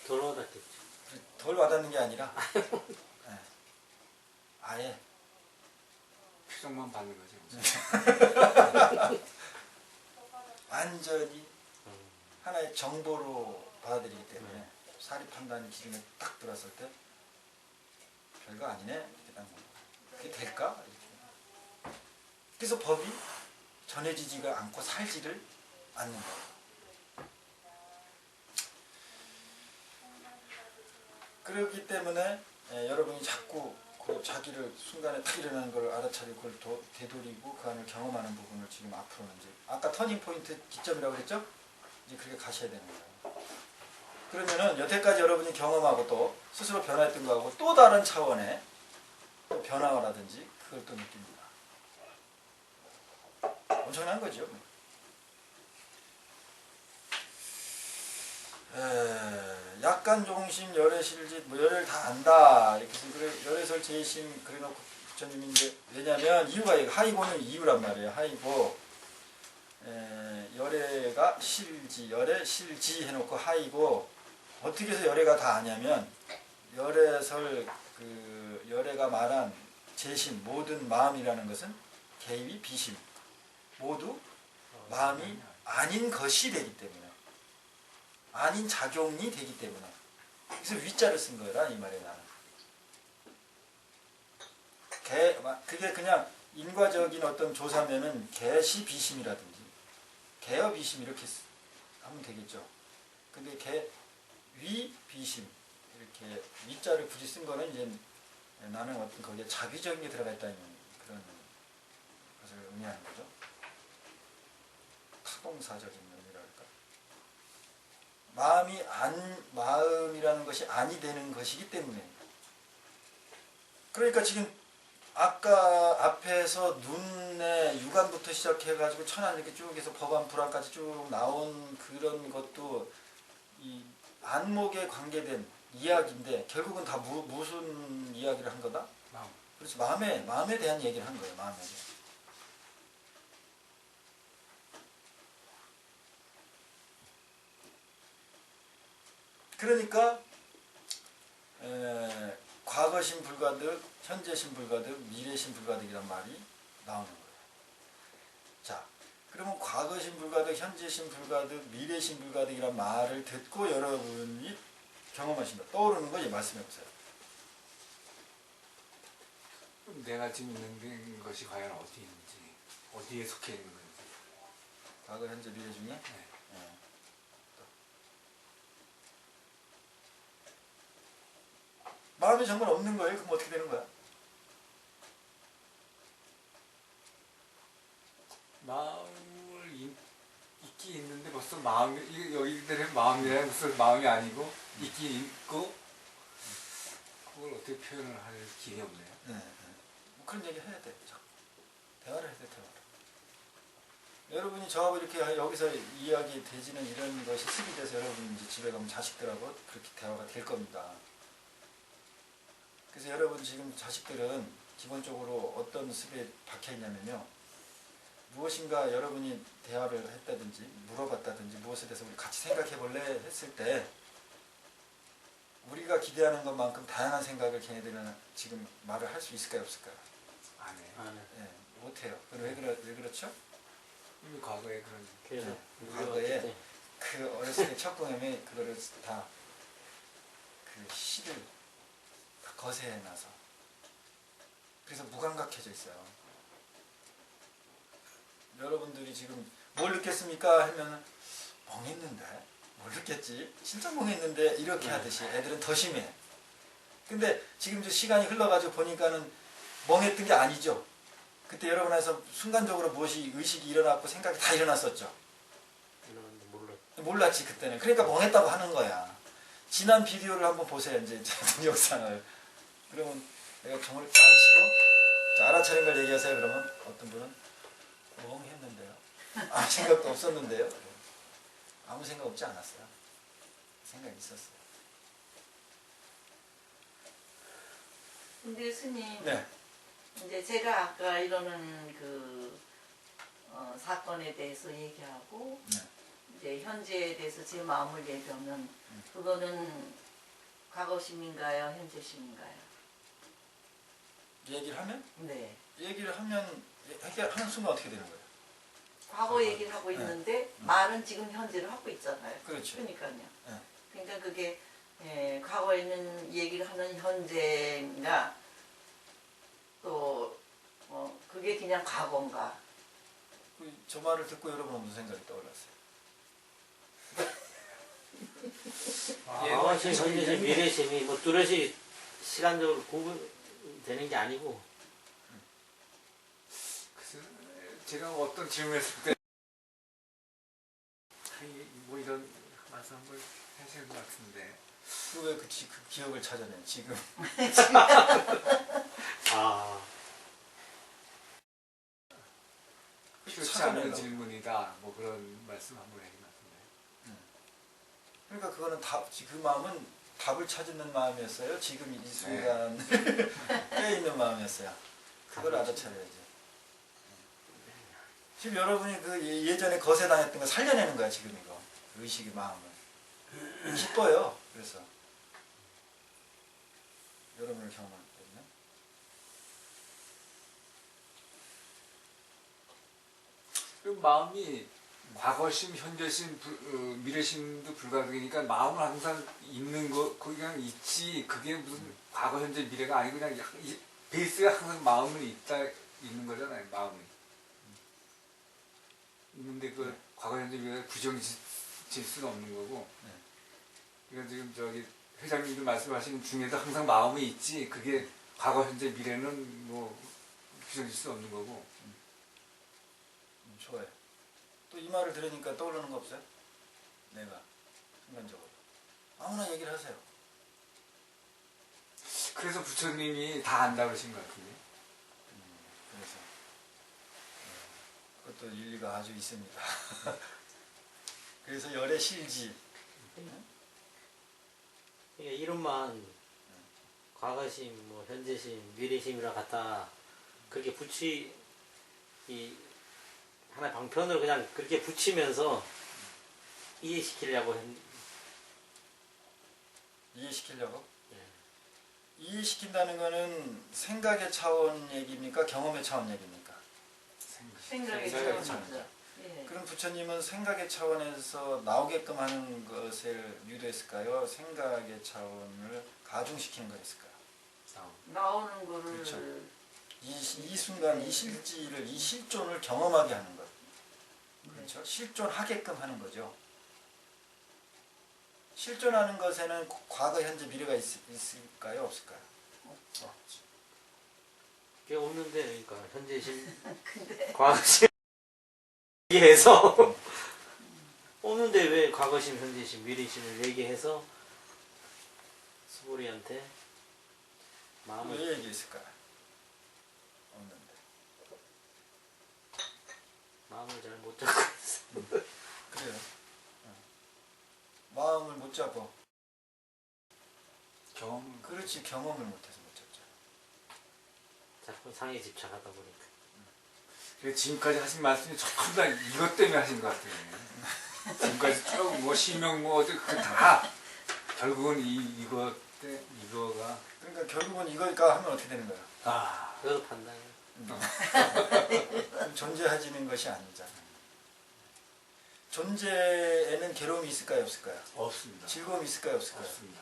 덜 와닿겠죠. 덜 와닿는 게 아니라 아예 표정만 받는 거죠. 완전히 하나의 정보로 받아들이기 때문에 사리 판단 기준에 딱 들었을 때 별거 아니네 이렇게 딱 그게 될까? 이렇게. 그래서 법이 전해지지가 않고 살지를 않는 거예요. 그렇기 때문에 여러분이 자꾸 그 자기를 순간에 탁 일어나는 걸 알아차리고 그걸 되돌이고 그 안을 경험하는 부분을 지금 앞으로는 이제 아까 터닝 포인트 기점이라고 그랬죠? 이제 그렇게 가셔야 되는 거예요. 그러면은 여태까지 여러분이 경험하고 또 스스로 변화했던 거하고 또 다른 차원의 변화라든지 그걸 또 느낍니다. 엄청난 거죠. 약간 종심, 열애실짓, 뭐 열애를 다 안다. 이렇게 해서 그래, 열애설 제심 그래놓고 부처님인데 왜냐면 이유가 하이고는 이유란 말이에요. 하이고 열애가 실지, 열애 실지 해놓고 하이고 어떻게 해서 열애가 다 아냐면 열애설 그 열애가 말한 제심 모든 마음이라는 것은 개위 비심 모두 마음이 아닌 것이 되기 때문에, 아닌 작용이 되기 때문에, 그래서 위자를 쓴 거라 이 말이에요. 나는 그게 그냥 인과적인 어떤 조사면은 개시 비심이라든지 개어 비심 이렇게 하면 되겠죠. 근데 위 비심 이렇게 위자를 굳이 쓴 거는 이제 나는 어떤 거기에 자비적인 게 들어가 있다는 그런 것을 의미하는 거죠. 타동사적인 의미랄까. 마음이라는 것이 아니 되는 것이기 때문에. 그러니까 지금 아까 앞에서 눈의 육안부터 시작해가지고 천안 이렇게 쭉 해서 법안 불안까지 쭉 나온 그런 것도 이 안목에 관계된 이야기인데 결국은 다 무슨 이야기를 한 거다? 마음. 그렇지. 마음에 대한 얘기를 한 거예요. 마음에 대한. 그러니까 과거신 불가득, 현재신 불가득, 미래신 불가득이란 말이 나오는 거예요. 자, 그러면 과거신 불가득, 현재신 불가득, 미래신 불가득이란 말을 듣고 여러분이 경험하신다. 떠오르는 거 말씀해 보세요. 그럼 내가 지금 있는 것이 과연 어디 있는지, 어디에 속해 있는 건지. 과거, 현재, 미래 중에? 네. 마음이 정말 없는 거예요? 그럼 어떻게 되는 거야? 마음을 있기 있는데 벌써 마음이, 여기들의 마음이라는 무슨 마음이 아니고 있기 있고 그걸 어떻게 표현을 할 길이 없네요. 네. 뭐 그런 얘기 해야 돼. 대화를 해야 돼, 대화를. 여러분이 저하고 이렇게 여기서 이야기 되지는 이런 것이 습이 돼서 여러분 이제 집에 가면 자식들하고 그렇게 대화가 될 겁니다. 그래서 여러분 지금 자식들은 기본적으로 어떤 습에 박혀 있냐면요. 무엇인가 여러분이 대화를 했다든지 물어봤다든지 무엇에 대해서 우리 같이 생각해 볼래 했을 때 우리가 기대하는 것만큼 다양한 생각을 걔네들은 지금 말을 할 수 있을까요 없을까요? 안 해. 네, 못해요. 왜 그렇죠? 이미 과거에 그런. 그래서 과거에 그 어렸을 때 첫 공연에 그거를 다 그 시를 다 거세해놔서 그래서 무감각해져 있어요. 여러분들이 지금 뭘 느꼈습니까? 하면 멍했는데 뭘 느꼈지? 진짜 멍했는데 이렇게 하듯이 애들은 더 심해. 근데 지금 이제 시간이 흘러가지고 보니까는 멍했던 게 아니죠. 그때 여러분에서 순간적으로 무엇이 의식이 일어났고 생각이 다 일어났었죠. 몰랐지 그때는. 그러니까 멍했다고 하는 거야. 지난 비디오를 한번 보세요. 이제 동영상을. 그러면 내가 종을 딱 치고 자, 알아차린 걸 얘기하세요. 그러면 어떤 분은 멍했는데요. 아무 생각도 없었는데요. 아무 생각 없지 않았어요. 생각이 있었어요. 근데 스님, 네. 이제 제가 아까 이러는 그 사건에 대해서 얘기하고 네. 이제 현재에 대해서 제 마음을 얘기하면 그거는 과거심인가요, 현재심인가요? 얘기를 하면? 네. 얘기를 하면 하는 순간 어떻게 되는 거예요? 과거 얘기를 하고 있는데 말은 지금 현재를 하고 있잖아요. 그렇죠. 그러니까요. 네. 그러니까 그게 과거에 있는 얘기를 하는 현재인가 또 그게 그냥 과거인가. 저 말을 듣고 여러분은 무슨 생각이 떠올랐어요? 과거심, 현재심, 미래심이 뭐 뚜렷이 시간적으로 구분되는 게 아니고 그래서 제가 어떤 질문을 했을 때 뭐 이런 말씀 한번 하시는 것 같은데 왜 그 기억을 찾아내 지금? 아 그렇지 않은 질문이다 뭐 그런 말씀 한번 해주신 것 같은데. 그러니까 그거는 그 마음은 답을 찾는 마음이었어요. 지금 이 순간 깨어있는 마음이었어요. 그걸 알아차려야지. 지금 여러분이 그 예전에 거세당했던 거 살려내는 거야 지금 이거 의식의 마음을. 기뻐요. 그래서 여러분을 경험하기 때문에. 그 마음이 과거심, 현재심, 미래심도 불가능이니까 마음은 항상 있는 거 그냥 있지. 그게 무슨 과거, 현재, 미래가 아니고 그냥 베이스가 항상 마음은 있는 거잖아요. 마음이 있는데 그 과거, 현재, 미래가 부정질 수는 없는 거고. 네. 그러니까 지금 저기 회장님도 말씀하신 중에도 항상 마음이 있지. 그게 과거, 현재, 미래는 뭐 부정질 수 없는 거고. 좋아요. 또 이 말을 들으니까 떠오르는 거 없어요? 내가 순간적으로 아무나 얘기를 하세요. 그래서 부처님이 다 안다 그러신 것 같은데. 그래서 그것도 일리가 아주 있습니다. 그래서 열의 실지. 그러니까 이름만 과거심, 뭐 현재심, 미래심이라 갖다 그렇게 이 하나의 방편으로 그냥 그렇게 붙이면서 이해시키려고 이해시키려고? 예. 이해시킨다는 거는 생각의 차원 얘기입니까? 경험의 차원 얘기입니까? 생각의 생각의 차원이죠. 예. 그럼 부처님은 생각의 차원에서 나오게끔 하는 것을 유도했을까요? 생각의 차원을 가중시키는 거였을까요? 나오는 거를 그렇죠. 이 순간, 이 실지를, 이 실존을 경험하게 하는 것. 그렇죠? 실존하게끔 하는 거죠. 실존하는 것에는 과거, 현재, 미래가 있을까요? 없을까요? 없죠. 그게 없는데 그러니까 현재심, 근데 과거심 얘기해서 없는데 왜 과거심, 현재심, 미래심을 얘기해서 수보리한테 마음을 왜 얘기했을까요? 없는데. 마음을 잘 못 잡고 있어. 그래요. 마음을 못 잡아. 그렇지, 경험을 못해서 못 잡죠. 자꾸 상에 집착하다 보니까. 그래서 지금까지 하신 말씀이 전부 다 이것 때문에 하신 것 같아요. 지금까지 쭉 뭐 실명 뭐 다 결국은 이거가 그러니까 결국은 이거니까 하면 어떻게 되는 거야? 그래서 판단해. 존재하지는 것이 아니잖아. 존재에는 괴로움이 있을까요? 없을까요? 없습니다. 즐거움이 있을까요? 없을까요? 없습니다.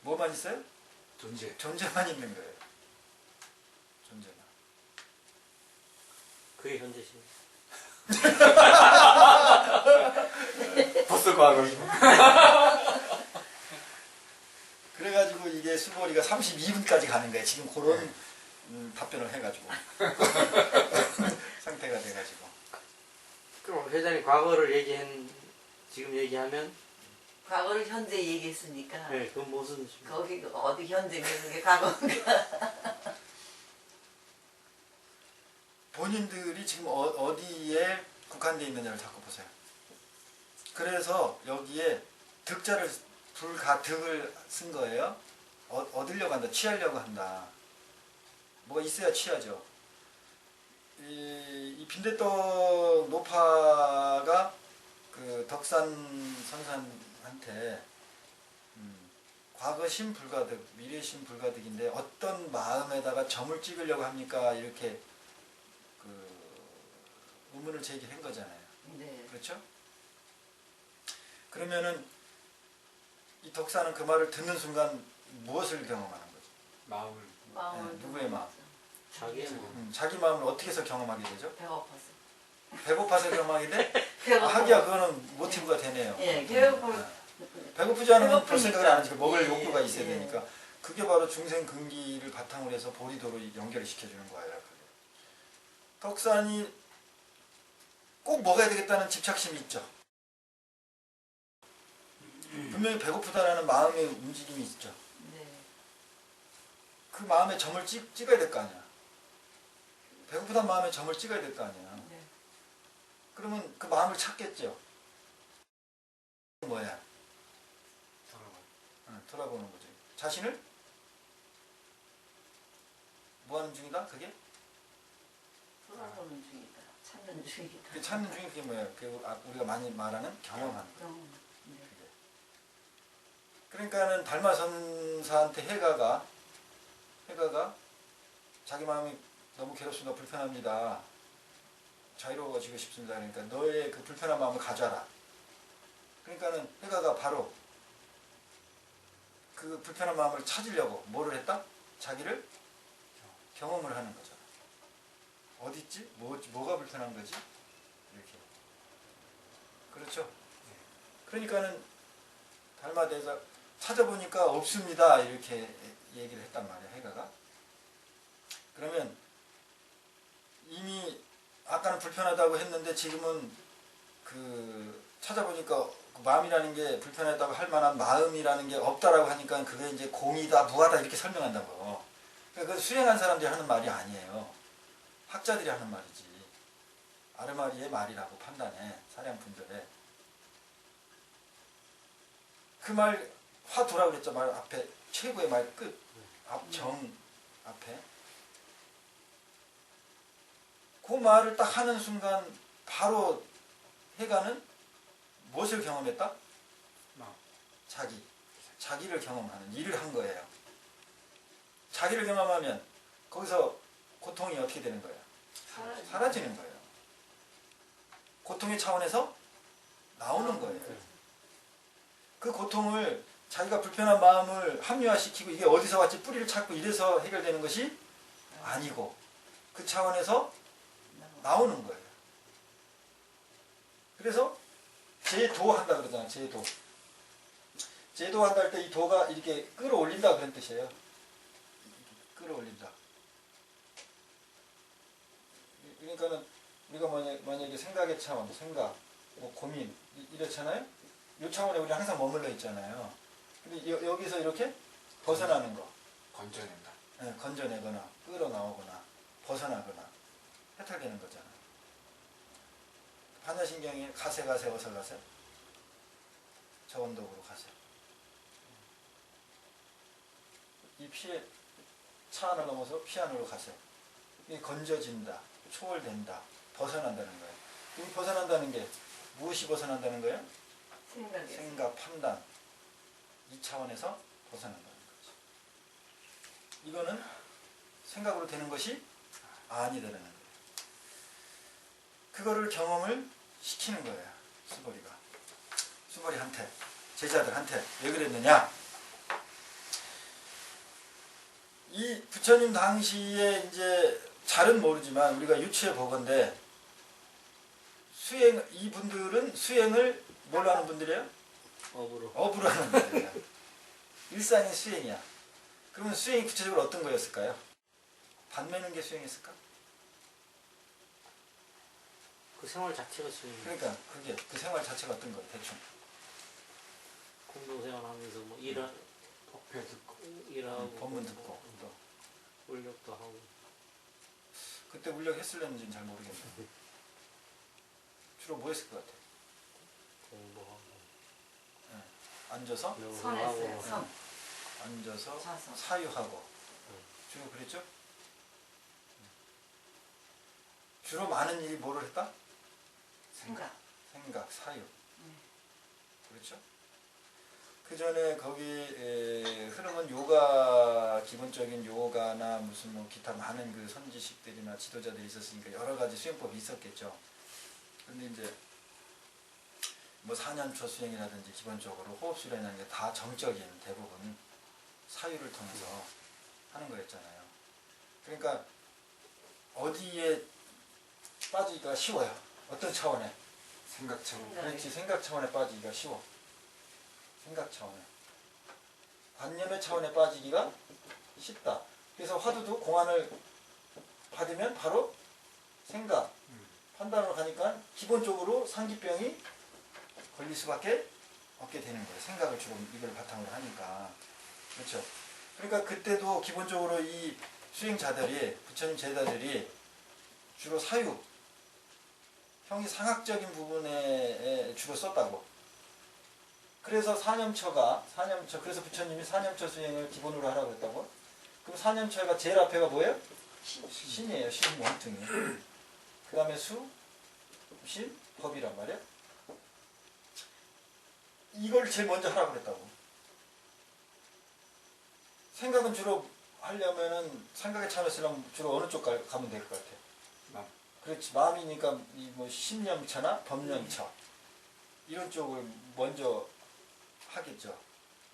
뭐만 있어요? 존재. 존재만 있는 거예요. 존재만. 그게 현재심. 벌써 과거. 그래가지고 이게 수고리가 32분까지 가는 거예요. 지금 그런 답변을 해가지고 상태가 돼가지고. 그럼 회장님 과거를 지금 얘기하면 과거를 현재 얘기했으니까 네, 그건 무슨 거기 어디 현재인가 그게 과거인가. 본인들이 지금 어디에 국한되어 있느냐를 자꾸 보세요. 그래서 여기에 득자를 불가득을 쓴 거예요. 얻으려고 한다. 취하려고 한다. 뭐가 있어야 취하죠. 이 빈대떡 노파가 그 덕산 선산한테 과거심 불가득, 미래심 불가득인데 어떤 마음에다가 점을 찍으려고 합니까? 이렇게 그 의문을 제기한 거잖아요. 네. 그렇죠? 그러면은 이 덕사는 그 말을 듣는 순간 무엇을 경험하는 거죠? 마음을. 마음을 누구의 마음? 자기의 뭐 자기 마음을 어떻게 해서 경험하게 되죠? 배고파서. 배고파서 경험하게 돼? 배고파. 하기야 그거는 모티브가 되네요. 예, 배고파. 배고프지 않으면 별 배고프니까. 생각을 안 하지. 먹을 예, 욕구가 있어야 예. 되니까. 그게 바로 중생 근기를 바탕으로 해서 보리도로 연결을 시켜주는 거예요. 덕산이 꼭 먹어야 되겠다는 집착심이 있죠. 분명히 배고프다라는 마음의 움직임이 있죠. 네. 그 마음에 점을 찍어야 될 거 아니야. 배고프다는 마음에 점을 찍어야 될 거 아니야. 네. 그러면 그 마음을 찾겠죠. 뭐야? 돌아보는 거죠. 자신을 뭐 하는 중이다? 그게? 돌아보는 중이다. 찾는 중이다. 그 찾는 중이 그게 뭐야? 우리가 많이 말하는 경험하는 거. 네. 그게. 그러니까는 달마선사한테 해가가 자기 마음이 너무 괴롭습니다. 불편합니다. 자유로워지고 싶습니다. 그러니까 너의 그 불편한 마음을 가져라. 그러니까는 해가가 바로 그 불편한 마음을 찾으려고 뭐를 했다? 자기를 경험을 하는 거잖아. 어디 있지? 뭐가 불편한 거지? 이렇게. 그렇죠? 그러니까는 달마대에서 찾아보니까 없습니다. 이렇게 얘기를 했단 말이야, 해가가. 그러면 이미 아까는 불편하다고 했는데 지금은 그 찾아보니까 그 마음이라는 게 불편하다고 할 만한 마음이라는 게 없다라고 하니까 그게 이제 공이다, 무하다 이렇게 설명한다고. 그러니까 그 수행한 사람들이 하는 말이 아니에요. 학자들이 하는 말이지. 아르마리의 말이라고 판단해, 사량분별에. 그 말, 화두라고 그랬죠. 말 앞에, 최고의 말 끝, 정 앞에. 그 말을 딱 하는 순간 바로 해가는 무엇을 경험했다? 자기를 경험하는 일을 한 거예요. 자기를 경험하면 거기서 고통이 어떻게 되는 거예요? 사라지는 거예요. 고통의 차원에서 나오는 거예요. 그 고통을 자기가 불편한 마음을 합리화시키고 이게 어디서 왔지 뿌리를 찾고 이래서 해결되는 것이 아니고 그 차원에서 나오는 거예요. 그래서 제도한다 그러잖아. 제도한다 할 때 이 도가 이렇게 끌어올린다 그런 뜻이에요. 끌어올린다. 그러니까는 우리가 만약에 생각의 차원, 생각, 뭐 고민 이렇잖아요. 이 차원에 우리 항상 머물러 있잖아요. 근데 여기서 이렇게 벗어나는 거. 건져낸다. 네, 건져내거나 끌어나오거나 벗어나거나 해탈되는 거잖아요. 반야신경이 가세 어서 가세. 저온독으로 가세. 이 피에 차 안을 넘어서 피 안으로 가세. 이게 건져진다, 초월된다, 벗어난다는 거예요. 이 벗어난다는 게 무엇이 벗어난다는 거예요? 생각, 판단. 이 차원에서 벗어난다는 거죠. 이거는 생각으로 되는 것이 아니다라는 거예요. 그거를 경험을 시키는 거예요. 수보리한테, 제자들한테. 왜 그랬느냐? 이 부처님 당시에 이제 잘은 모르지만 우리가 유추해 보건대 이분들은 수행을 뭘로 하는 분들이에요? 업으로 하는 분들이에요. 일상이 수행이야. 그러면 수행이 구체적으로 어떤 거였을까요? 밭 매는 게 수행했을까? 그 생활 자체가 수행. 그러니까 그게 그 생활 자체가 어떤 거예요? 대충. 공동생활하면서 뭐 법회 듣고 일하고 법문 듣고 또 울력도 하고. 그때 울력 했을는지는 잘 모르겠는데 주로 뭐 했을 것 같아요? 공부하고. 앉아서 선했어요. 선. 앉아서 자서. 사유하고 주로 그랬죠? 주로 많은 일이 뭐를 했다? 생각, 사유. 그렇죠? 그 전에 거기 흐름은 요가, 기본적인 요가나 무슨 뭐 기타 많은 그 선지식들이나 지도자들이 있었으니까 여러 가지 수행법이 있었겠죠. 근데 이제 뭐 4년초 수행이라든지 기본적으로 호흡수련이라는 게 다 정적인 대부분 사유를 통해서 하는 거였잖아요. 그러니까 어디에 빠지기가 쉬워요. 어떤 차원에? 생각 차원. 그렇지. 생각 차원에 빠지기가 쉬워. 생각 차원에. 관념의 차원에 빠지기가 쉽다. 그래서 화두도 공안을 받으면 바로 생각, 판단으로 가니까 기본적으로 상기병이 걸릴 수밖에 없게 되는 거예요. 생각을 주로 이걸 바탕으로 하니까. 그렇죠. 그러니까 그때도 기본적으로 이 수행자들이, 부처님 제자들이 주로 사유, 형이 상학적인 부분에 주로 썼다고. 그래서 그래서 부처님이 사념처 수행을 기본으로 하라고 했다고. 그럼 사념처가 제일 앞에가 뭐예요? 신이에요. 신 원통이. 그 다음에 수, 신, 법이란 말이야. 이걸 제일 먼저 하라고 그랬다고. 생각은 주로 하려면은 생각에 참여했으려면 주로 어느 쪽 가면 될 것 같아? 그렇지. 마음이니까 이 뭐 심령처나 법령처 이런 쪽을 먼저 하겠죠.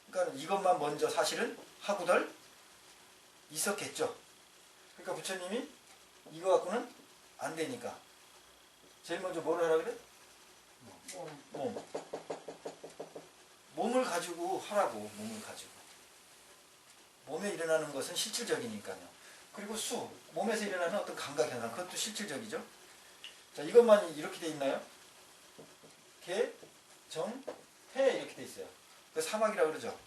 그러니까 이것만 먼저 사실은 하고들 있었겠죠. 그러니까 부처님이 이거 갖고는 안 되니까 제일 먼저 뭘 하라 그래? 몸. 몸을 가지고 하라고. 몸을 가지고. 몸에 일어나는 것은 실질적이니까요. 그리고 몸에서 일어나는 어떤 감각 현상, 그것도 실질적이죠. 자, 이것만 이렇게 돼 있나요? 개, 정, 해 이렇게 돼 있어요. 그 사막이라고 그러죠.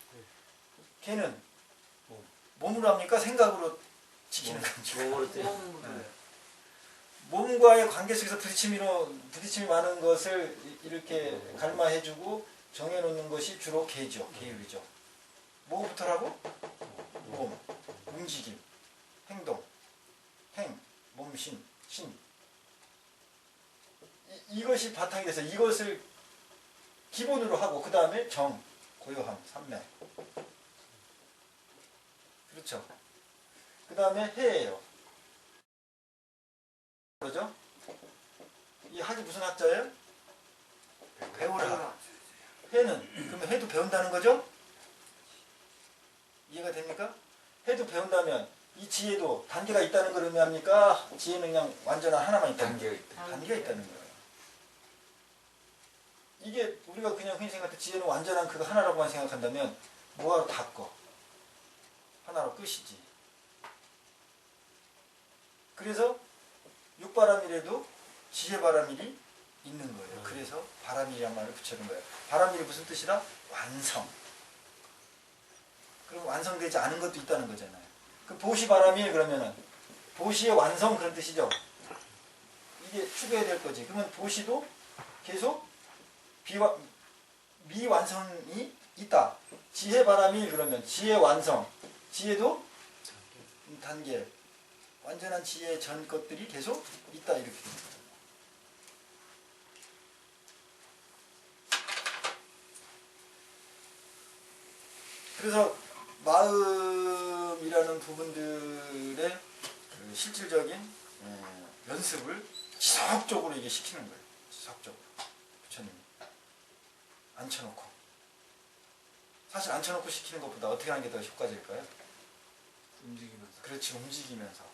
개는 몸으로 합니까? 생각으로 지키는 건지. 몸으로 때 몸과의 관계 속에서 부딪힘이 많은 것을 이렇게 갈마해주고 정해놓는 것이 주로 개죠. 계율이죠. 뭐부터라고? 몸, 움직임, 행동, 몸신, 신. 이것이 바탕이 돼서 이것을 기본으로 하고 그 다음에 정, 고요함, 삼매. 그렇죠. 그 다음에 해예요. 그러죠? 이 학이 무슨 학자예요? 배우라. 해는 그러면 해도 배운다는 거죠? 이해가 됩니까? 해도 배운다면 이 지혜도 단계가 있다는 걸 의미합니까? 지혜는 그냥 완전한 하나만 있다는 거예요. 단계가 있다는 거예요. 이게 우리가 그냥 흔히 생각할 때 지혜는 완전한 그거 하나라고만 생각한다면 뭐하러 바꿔? 하나로 끝이지. 그래서 육바람일에도 지혜바람일이 있는 거예요. 그래서 바람일이란 말을 붙여놓은 거예요. 바람일이 무슨 뜻이다? 완성. 그럼 완성되지 않은 것도 있다는 거잖아요. 그 보시바람일 그러면은 보시의 완성 그런 뜻이죠. 이게 추구해야 될 거지. 그러면 보시도 계속 미완성이 있다. 지혜바람일 그러면 지혜 완성. 지혜도 단계. 완전한 지혜 전 것들이 계속 있다 이렇게 됩니다. 그래서 마음이라는 부분들의 그 실질적인 연습을 지속적으로 이게 시키는 거예요. 지속적으로. 부처님이. 앉혀놓고. 사실 앉혀놓고 시키는 것보다 어떻게 하는 게 더 효과적일까요? 움직이면서. 그렇지, 움직이면서.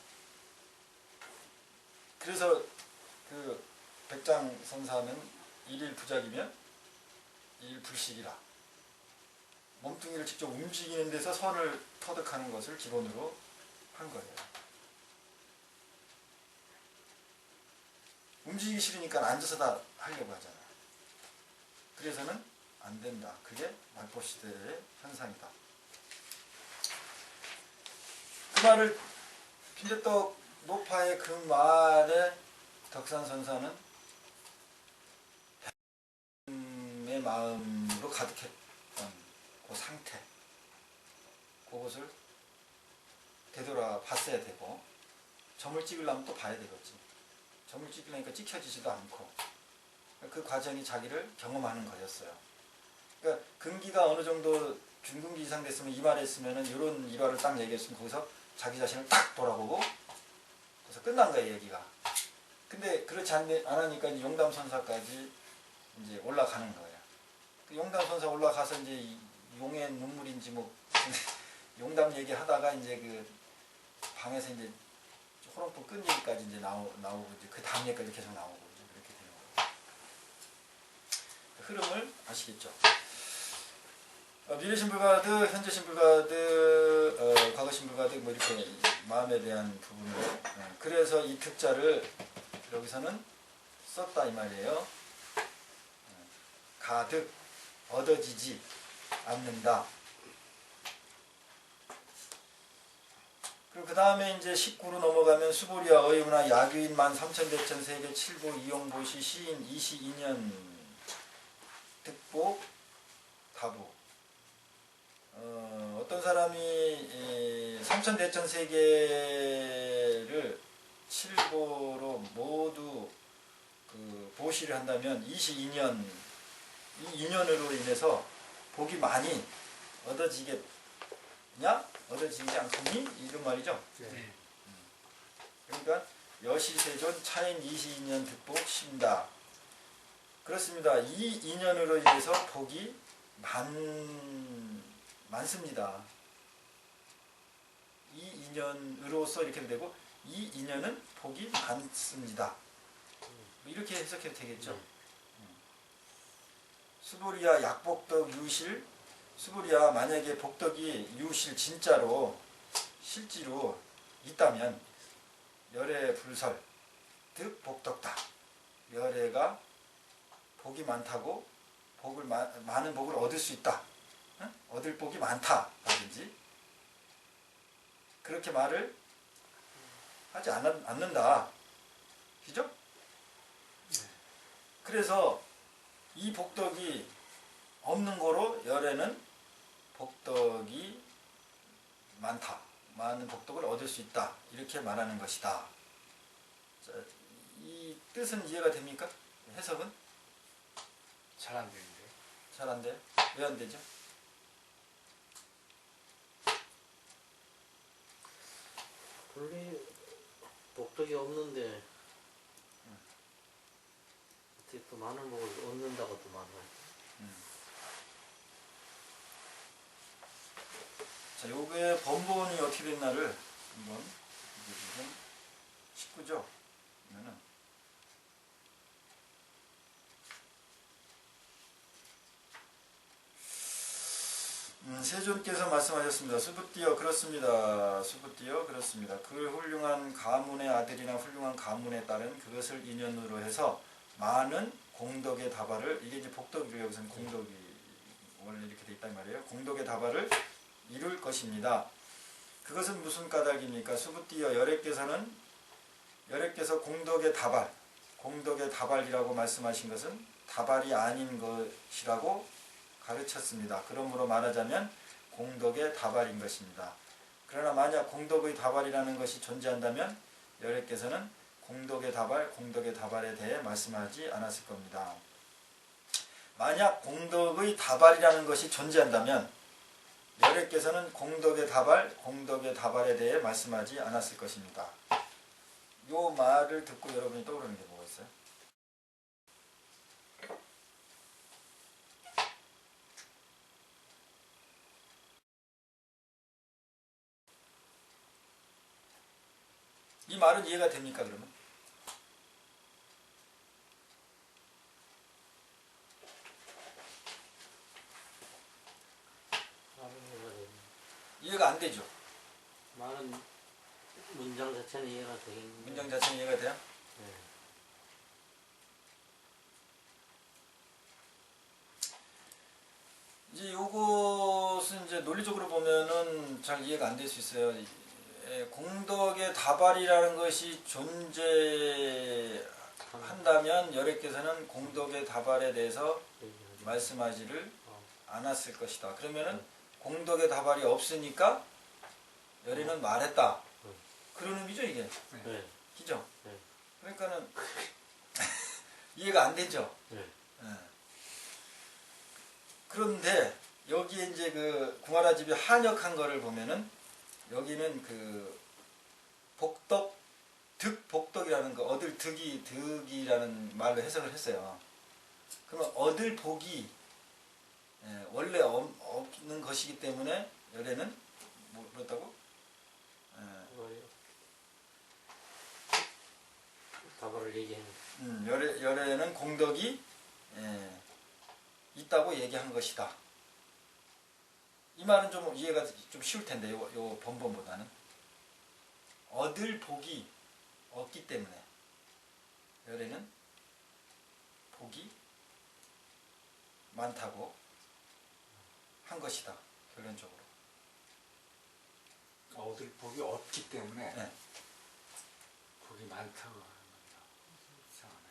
그래서 그 백장선사는 일일 부작이면 일불식이라. 몸뚱이를 직접 움직이는 데서 선을 터득하는 것을 기본으로 한 거예요. 움직이기 싫으니까 앉아서 다 하려고 하잖아요. 그래서는 안 된다. 그게 말법시대의 현상이다. 그 말을 빈대떡 노파의 그 말에 덕산선사는 의 마음으로 가득했던 그 상태, 그것을 되돌아 봤어야 되고, 점을 찍으려면 또 봐야 되겠지. 점을 찍으려니까 찍혀지지도 않고, 그 과정이 자기를 경험하는 거였어요. 그러니까 근기가 어느 정도 중근기 이상 됐으면 이말에 있으면은 이런 일화를 딱 얘기했으면 거기서 자기 자신을 딱 돌아보고 그래서 끝난 거예요, 얘기가. 근데 그렇지 않으니까 이제 용담선사까지 이제 올라가는 거예요. 그 용담선사 올라가서 이제 용의 눈물인지 뭐 용담 얘기하다가 이제 그 방에서 이제 호롱불 끈 얘기까지 이제 나오고 이제 그 다음 얘기까지 계속 나오고 이제 그렇게 되는 거예요. 흐름을 아시겠죠? 미래신불가드, 현재신불가드, 과거신불가드 뭐 이렇게 마음에 대한 부분으로 그래서 이 특자를 여기서는 썼다 이 말이에요. 가득 얻어지지 않는다. 그리고 그 다음에 이제 19로 넘어가면 수보리와 의문화 야규인 13,000대천 세계 7보 이용보시 시인 22년 득보 다부. 어떤 사람이 3,000대천 세계를 7보로 모두 그 보시를 한다면 22년 이 인연으로 인해서 복이 많이 얻어지겠냐? 얻어지지 않겠니? 이런 말이죠. 네. 그러니까 여시세존 차인 22년 득복 신다. 그렇습니다. 이 인연으로 인해서 복이 많습니다. 이 인연으로서 이렇게 되고 이 인연은 복이 많습니다. 이렇게 해석해도 되겠죠. 수불이야 약복덕 유실. 수불이야 만약에 복덕이 유실 진짜로 실지로 있다면 열애 불설 득 복덕다. 열애가 복이 많다고 많은 복을 얻을 수 있다. 응? 얻을 복이 많다라든지 그렇게 말을 하지 않는다. 그죠? 그래서 이 복덕이 없는 거로 열애는 복덕이 많다. 많은 복덕을 얻을 수 있다. 이렇게 말하는 것이다. 자, 이 뜻은 이해가 됩니까? 해석은? 잘 안 되는데. 잘 안 돼요? 왜 안 되죠? 원래 복덕이 없는데 어떻게 또 많은 복을 얻는다고 또 말하고. 자, 요게 번본이 어떻게 됐나를 한번 지금 19죠? 그러면은 세존께서 말씀하셨습니다. 수부띠여 그렇습니다. 수부띠여 그렇습니다. 그 훌륭한 가문의 아들이나 훌륭한 가문에 따른 그것을 인연으로 해서 많은 공덕의 다발을 이게 이제 복덕이고요. 여기서는 공덕이 원래 이렇게 돼 있단 말이에요. 공덕의 다발을 이룰 것입니다. 그것은 무슨 까닭입니까? 수부띠여 열애께서 공덕의 다발이라고 말씀하신 것은 다발이 아닌 것이라고 가르쳤습니다. 그러므로 말하자면 공덕의 다발인 것입니다. 그러나 만약 공덕의 다발이라는 것이 존재한다면 열애께서는 공덕의 다발에 대해 말씀하지 않았을 겁니다. 만약 공덕의 다발이라는 것이 존재한다면 열애께서는 공덕의 다발에 대해 말씀하지 않았을 것입니다. 요 말을 듣고 여러분이 떠오르는 게 뭐가 있어요? 이 말은 이해가 됩니까, 그러면? 이해가 안 되죠? 많은 문장 자체는 이해가 되겠는데. 문장 자체는 이해가 돼요? 네. 이제 요것은 이제 논리적으로 보면은 잘 이해가 안 될 수 있어요. 공덕의 다발이라는 것이 존재한다면 열애께서는 공덕의 다발에 대해서 말씀하지를 않았을 것이다. 그러면은 공덕의 다발이 없으니까 열애는 말했다. 그런 의미죠 이게. 네. 그죠? 네. 그러니까는 이해가 안 되죠. 네. 그런데 여기에 이제 그 구마라집이 한역한 거를 보면은 여기는 그 득복덕이라는 거, 얻을 득이라는 말로 해석을 했어요. 그러면 얻을 복이 원래 없는 것이기 때문에 열애는 뭐였다고? 다발을 얘기했는데. 열애는 공덕이 있다고 얘기한 것이다. 이 말은 좀 이해가 좀 쉬울 텐데 요 번번보다는 얻을 복이 없기 때문에 열애는 복이 많다고 한 것이다. 결론적으로. 얻을 복이 없기 때문에 네. 복이 많다고 하는 겁니다. 이상하네.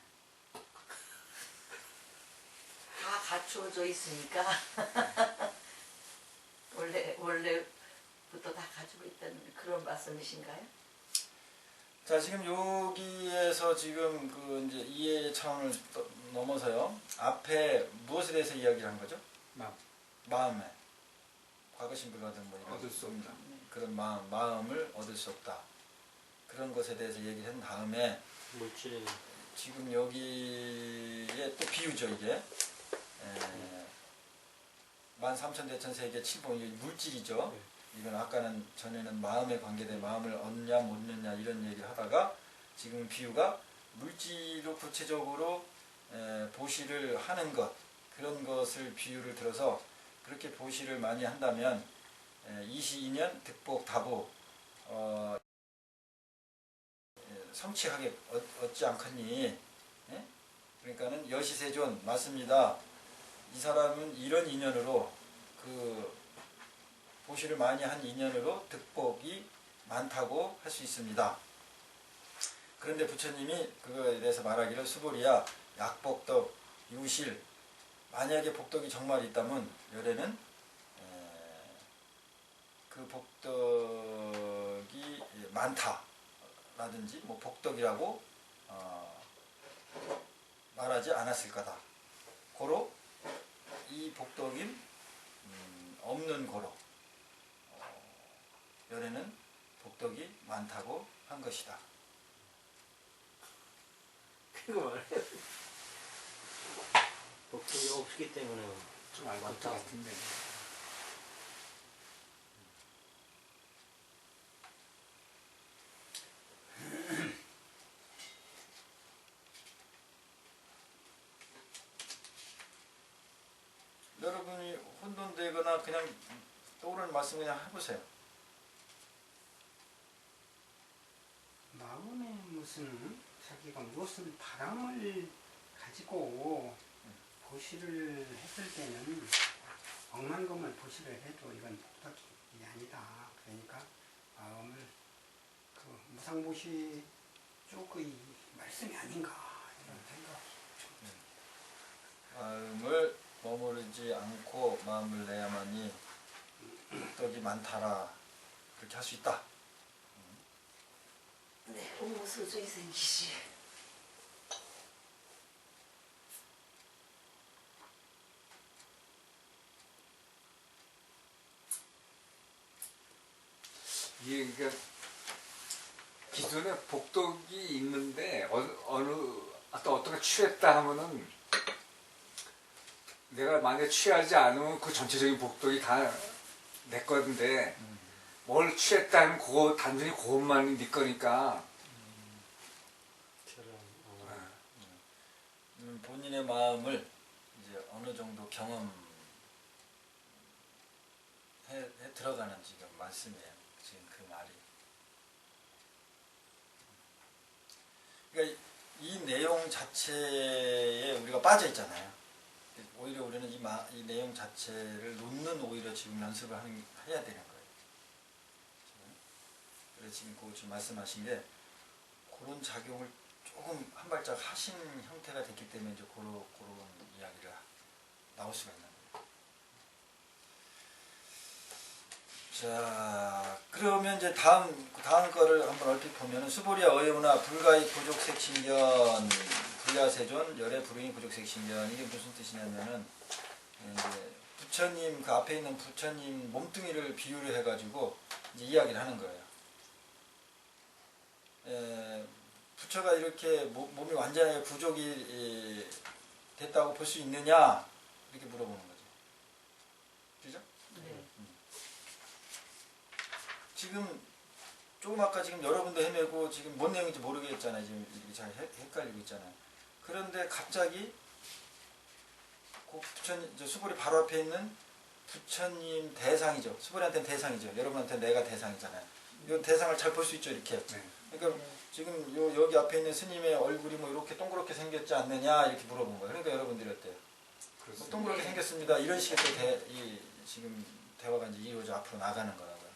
다 갖추어져 있으니까 원래부터 다 가지고 있다는 그런 말씀이신가요? 자, 지금 여기에서 지금 그 이제 이해의 차원을 넘어서요. 앞에 무엇에 대해서 이야기를 한 거죠? 마음에. 과거 심부가든 뭐 이런 얻을 수 없다. 그런 마음을 얻을 수 없다. 그런 것에 대해서 얘기를 한 다음에 물질이 지금 여기에 또 비유죠 이게 13,000대천세계 7번 이게 물질이죠. 이건 아까는 전에는 마음에 관계된 마음을 얻냐 못 얻냐 이런 얘기를 하다가 지금 비유가 물질로 구체적으로 보시를 하는 것 그런 것을 비유를 들어서 그렇게 보시를 많이 한다면 22년 득복 다보 성취하게 얻지 않겠니? 예? 그러니까는 여시세존 맞습니다. 이 사람은 이런 인연으로 그 보시를 많이 한 인연으로 득복이 많다고 할 수 있습니다. 그런데 부처님이 그거에 대해서 말하기를 수보리야 약복덕 유실 만약에 복덕이 정말 있다면 열에는 그 복덕이 많다라든지 뭐 복덕이라고 말하지 않았을 거다. 고로 이 복덕인 없는 고로 열에는 복덕이 많다고 한 것이다. 그거 말해요. 복덕이 없기 때문에 좀 알 것 많다. 같은데. 여러분이 혼돈되거나 그냥 떠오르는 말씀 그냥 해보세요. 마음에 무슨 자기가 무슨 바람을 가지고 보시를 했을 때는 억만 것만 보시를 해도 이건 복덕이 아니다. 그러니까 마음을 그 무상보시 쪽의 말씀이 아닌가 이런 생각. 마음을 머무르지 않고 마음을 내야만이 복덕이 많다라 그렇게 할 수 있다. 네, 공무소중이 생기지. 이게 그러니까 기존에 복덕이 있는데 어떤 취했다 하면은 내가 만약에 취하지 않으면 그 전체적인 복덕이 다 내 건데 뭘 취했다 하면 그거 단순히 그것만이 네 거니까 본인의 마음을 이제 어느 정도 경험해 들어가는 지금 말씀이에요. 지금 그 말이. 그러니까 이 내용 자체에 우리가 빠져 있잖아요. 오히려 우리는 이 내용 자체를 놓는 오히려 지금 연습을 해야 되는 거예요. 그래서 지금 말씀하신 게 그런 작용을 조금 한 발짝 하신 형태가 됐기 때문에 이제 그런 이야기가 나올 수가 있는 거예요. 자, 그러면 이제 다음 거를 한번 얼핏 보면은 수보리야 어여우나 불가의 부족색신견 불야세존 열의 불응이 부족색신견 이게 무슨 뜻이냐면은 이제 부처님 그 앞에 있는 부처님 몸뚱이를 비유를 해가지고 이제 이야기를 하는 거예요. 부처가 이렇게 몸이 완전하게 부족이 됐다고 볼 수 있느냐 이렇게 물어보는 거죠. 그죠? 네. 지금 조금 아까 지금 여러분도 헤매고 지금 뭔 내용인지 모르겠잖아요. 지금 이렇게 잘 헷갈리고 있잖아요. 그런데 갑자기 그 부처님 이제 수보리 바로 앞에 있는 부처님 대상이죠. 수보리한테는 대상이죠. 여러분한테는 내가 대상이잖아요. 이 대상을 잘 볼 수 있죠. 이렇게. 네. 그러니까 지금 여기 앞에 있는 스님의 얼굴이 뭐 이렇게 동그랗게 생겼지 않느냐 이렇게 물어본 거예요. 그러니까 여러분들이 어때요? 뭐 동그랗게 생겼습니다. 이런 식의 또 지금 대화가 이제 이루어져 앞으로 나가는 거라고요.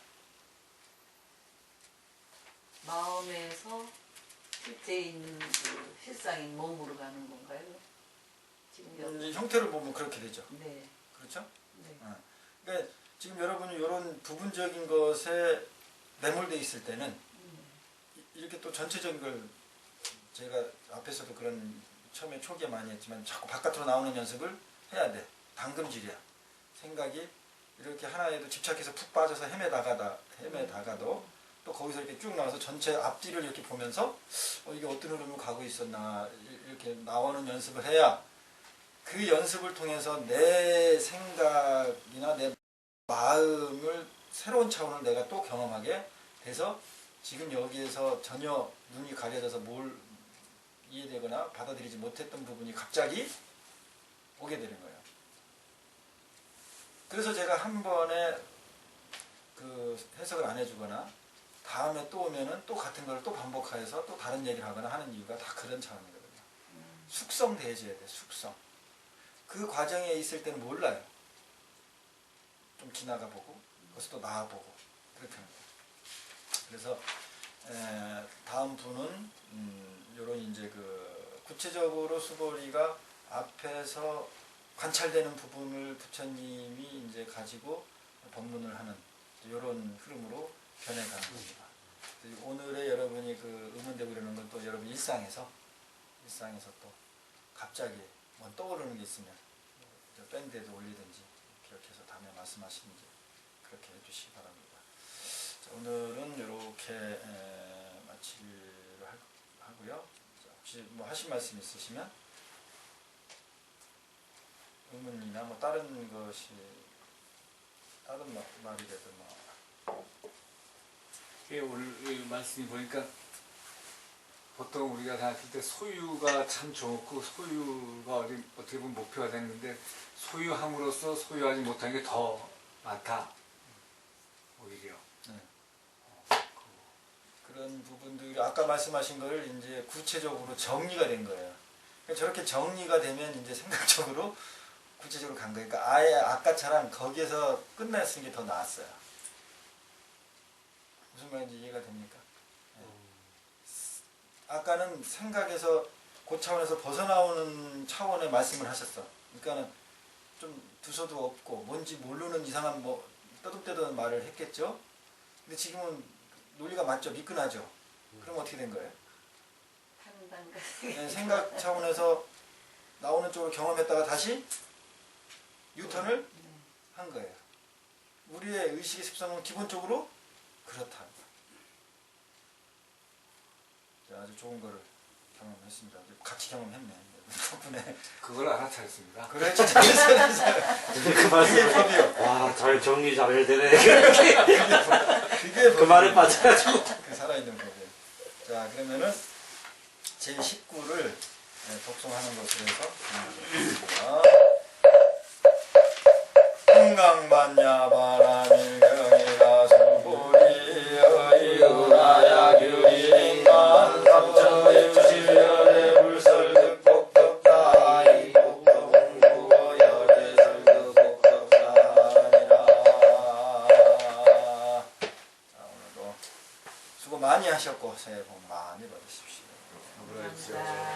마음에서 실제 있는 그 실상인 몸으로 가는 건가요? 지금 이제 형태를 보면 그렇게 되죠. 네. 그렇죠? 네. 그러니까 지금 여러분이 이런 부분적인 것에 매몰되어 있을 때는 이렇게 또 전체적인 걸 제가 앞에서도 그런 처음에 초기에 많이 했지만 자꾸 바깥으로 나오는 연습을 해야 돼. 당금질이야. 생각이 이렇게 하나에도 집착해서 푹 빠져서 헤매다가도 또 거기서 이렇게 쭉 나와서 전체 앞뒤를 이렇게 보면서 이게 어떤 흐름을 가고 있었나 이렇게 나오는 연습을 해야 그 연습을 통해서 내 생각이나 내 마음을 새로운 차원을 내가 또 경험하게 돼서 지금 여기에서 전혀 눈이 가려져서 뭘 이해되거나 받아들이지 못했던 부분이 갑자기 오게 되는 거예요. 그래서 제가 한 번에 그 해석을 안 해주거나 다음에 또 오면은 또 같은 걸 또 반복해서 또 다른 얘기를 하거나 하는 이유가 다 그런 차원이거든요. 숙성돼줘야 돼, 숙성. 그 과정에 있을 때는 몰라요. 좀 지나가 보고, 그것을 또 나와보고, 그렇게 합니다. 그래서, 다음 분은, 요런 이제 그, 구체적으로 수보리가 앞에서 관찰되는 부분을 부처님이 이제 가지고 법문을 하는 요런 흐름으로 변해가는 겁니다. 오늘의 여러분이 그 의문되고 이러는 건 또 여러분 일상에서 또 갑자기 뭐 떠오르는 게 있으면 밴드에도 올리든지 기억해서 다음에 말씀하시는지 그렇게 해주시기 바랍니다. 자, 오늘은 이렇게 마치기로 하고요. 자, 혹시 뭐 하실 말씀 있으시면 의문이나 뭐 다른 것이 다른 말이라도 뭐 오늘 말씀이 보니까 보통 우리가 생각할 때 소유가 참 좋고 소유가 어떻게 보면 목표가 됐는데 소유함으로써 소유하지 못한 게 더 많다. 오히려. 그런 부분들이 아까 말씀하신 걸 이제 구체적으로 정리가 된 거예요. 그러니까 저렇게 정리가 되면 이제 생각적으로 구체적으로 간 거예요. 그러니까 아예 아까처럼 거기에서 끝냈은 게 더 나았어요. 무슨 말인지 이해가 됩니까? 네. 아까는 생각에서 그 차원에서 벗어나오는 차원의 말씀을 하셨어. 그러니까는 좀 두서도 없고 뭔지 모르는 이상한 뭐 떠듬떠듬 말을 했겠죠. 근데 지금은 논리가 맞죠? 미끈하죠. 그럼 어떻게 된 거예요? 판단과 네, 생각 차원에서 나오는 쪽으로 경험했다가 다시 유턴을 한 거예요. 우리의 의식의 습성은 기본적으로 그렇다. 아주 좋은 거를 경험했습니다. 같이 경험했네. 덕분에. 그걸 알아차렸습니다. 그래, 진짜 잘했어요. 그 말씀. 그게 법이요. 와, 잘 정리 잘해야 되네. 그게 그 말에 빠져가지고. 그 살아있는 법이에요. 자, 그러면은 제19를 독송하는 것으로 해서 진행하겠습니다. 풍강반야 바라밀경이라 수보리여 이유나야 규리인간 삼처의 주실열의 불설득복덕다이 복덕공부어 열애설득복덕사니라. 자, 오늘도 수고 많이 하셨고 새해 복 많이 받으십시오. 감사합니다.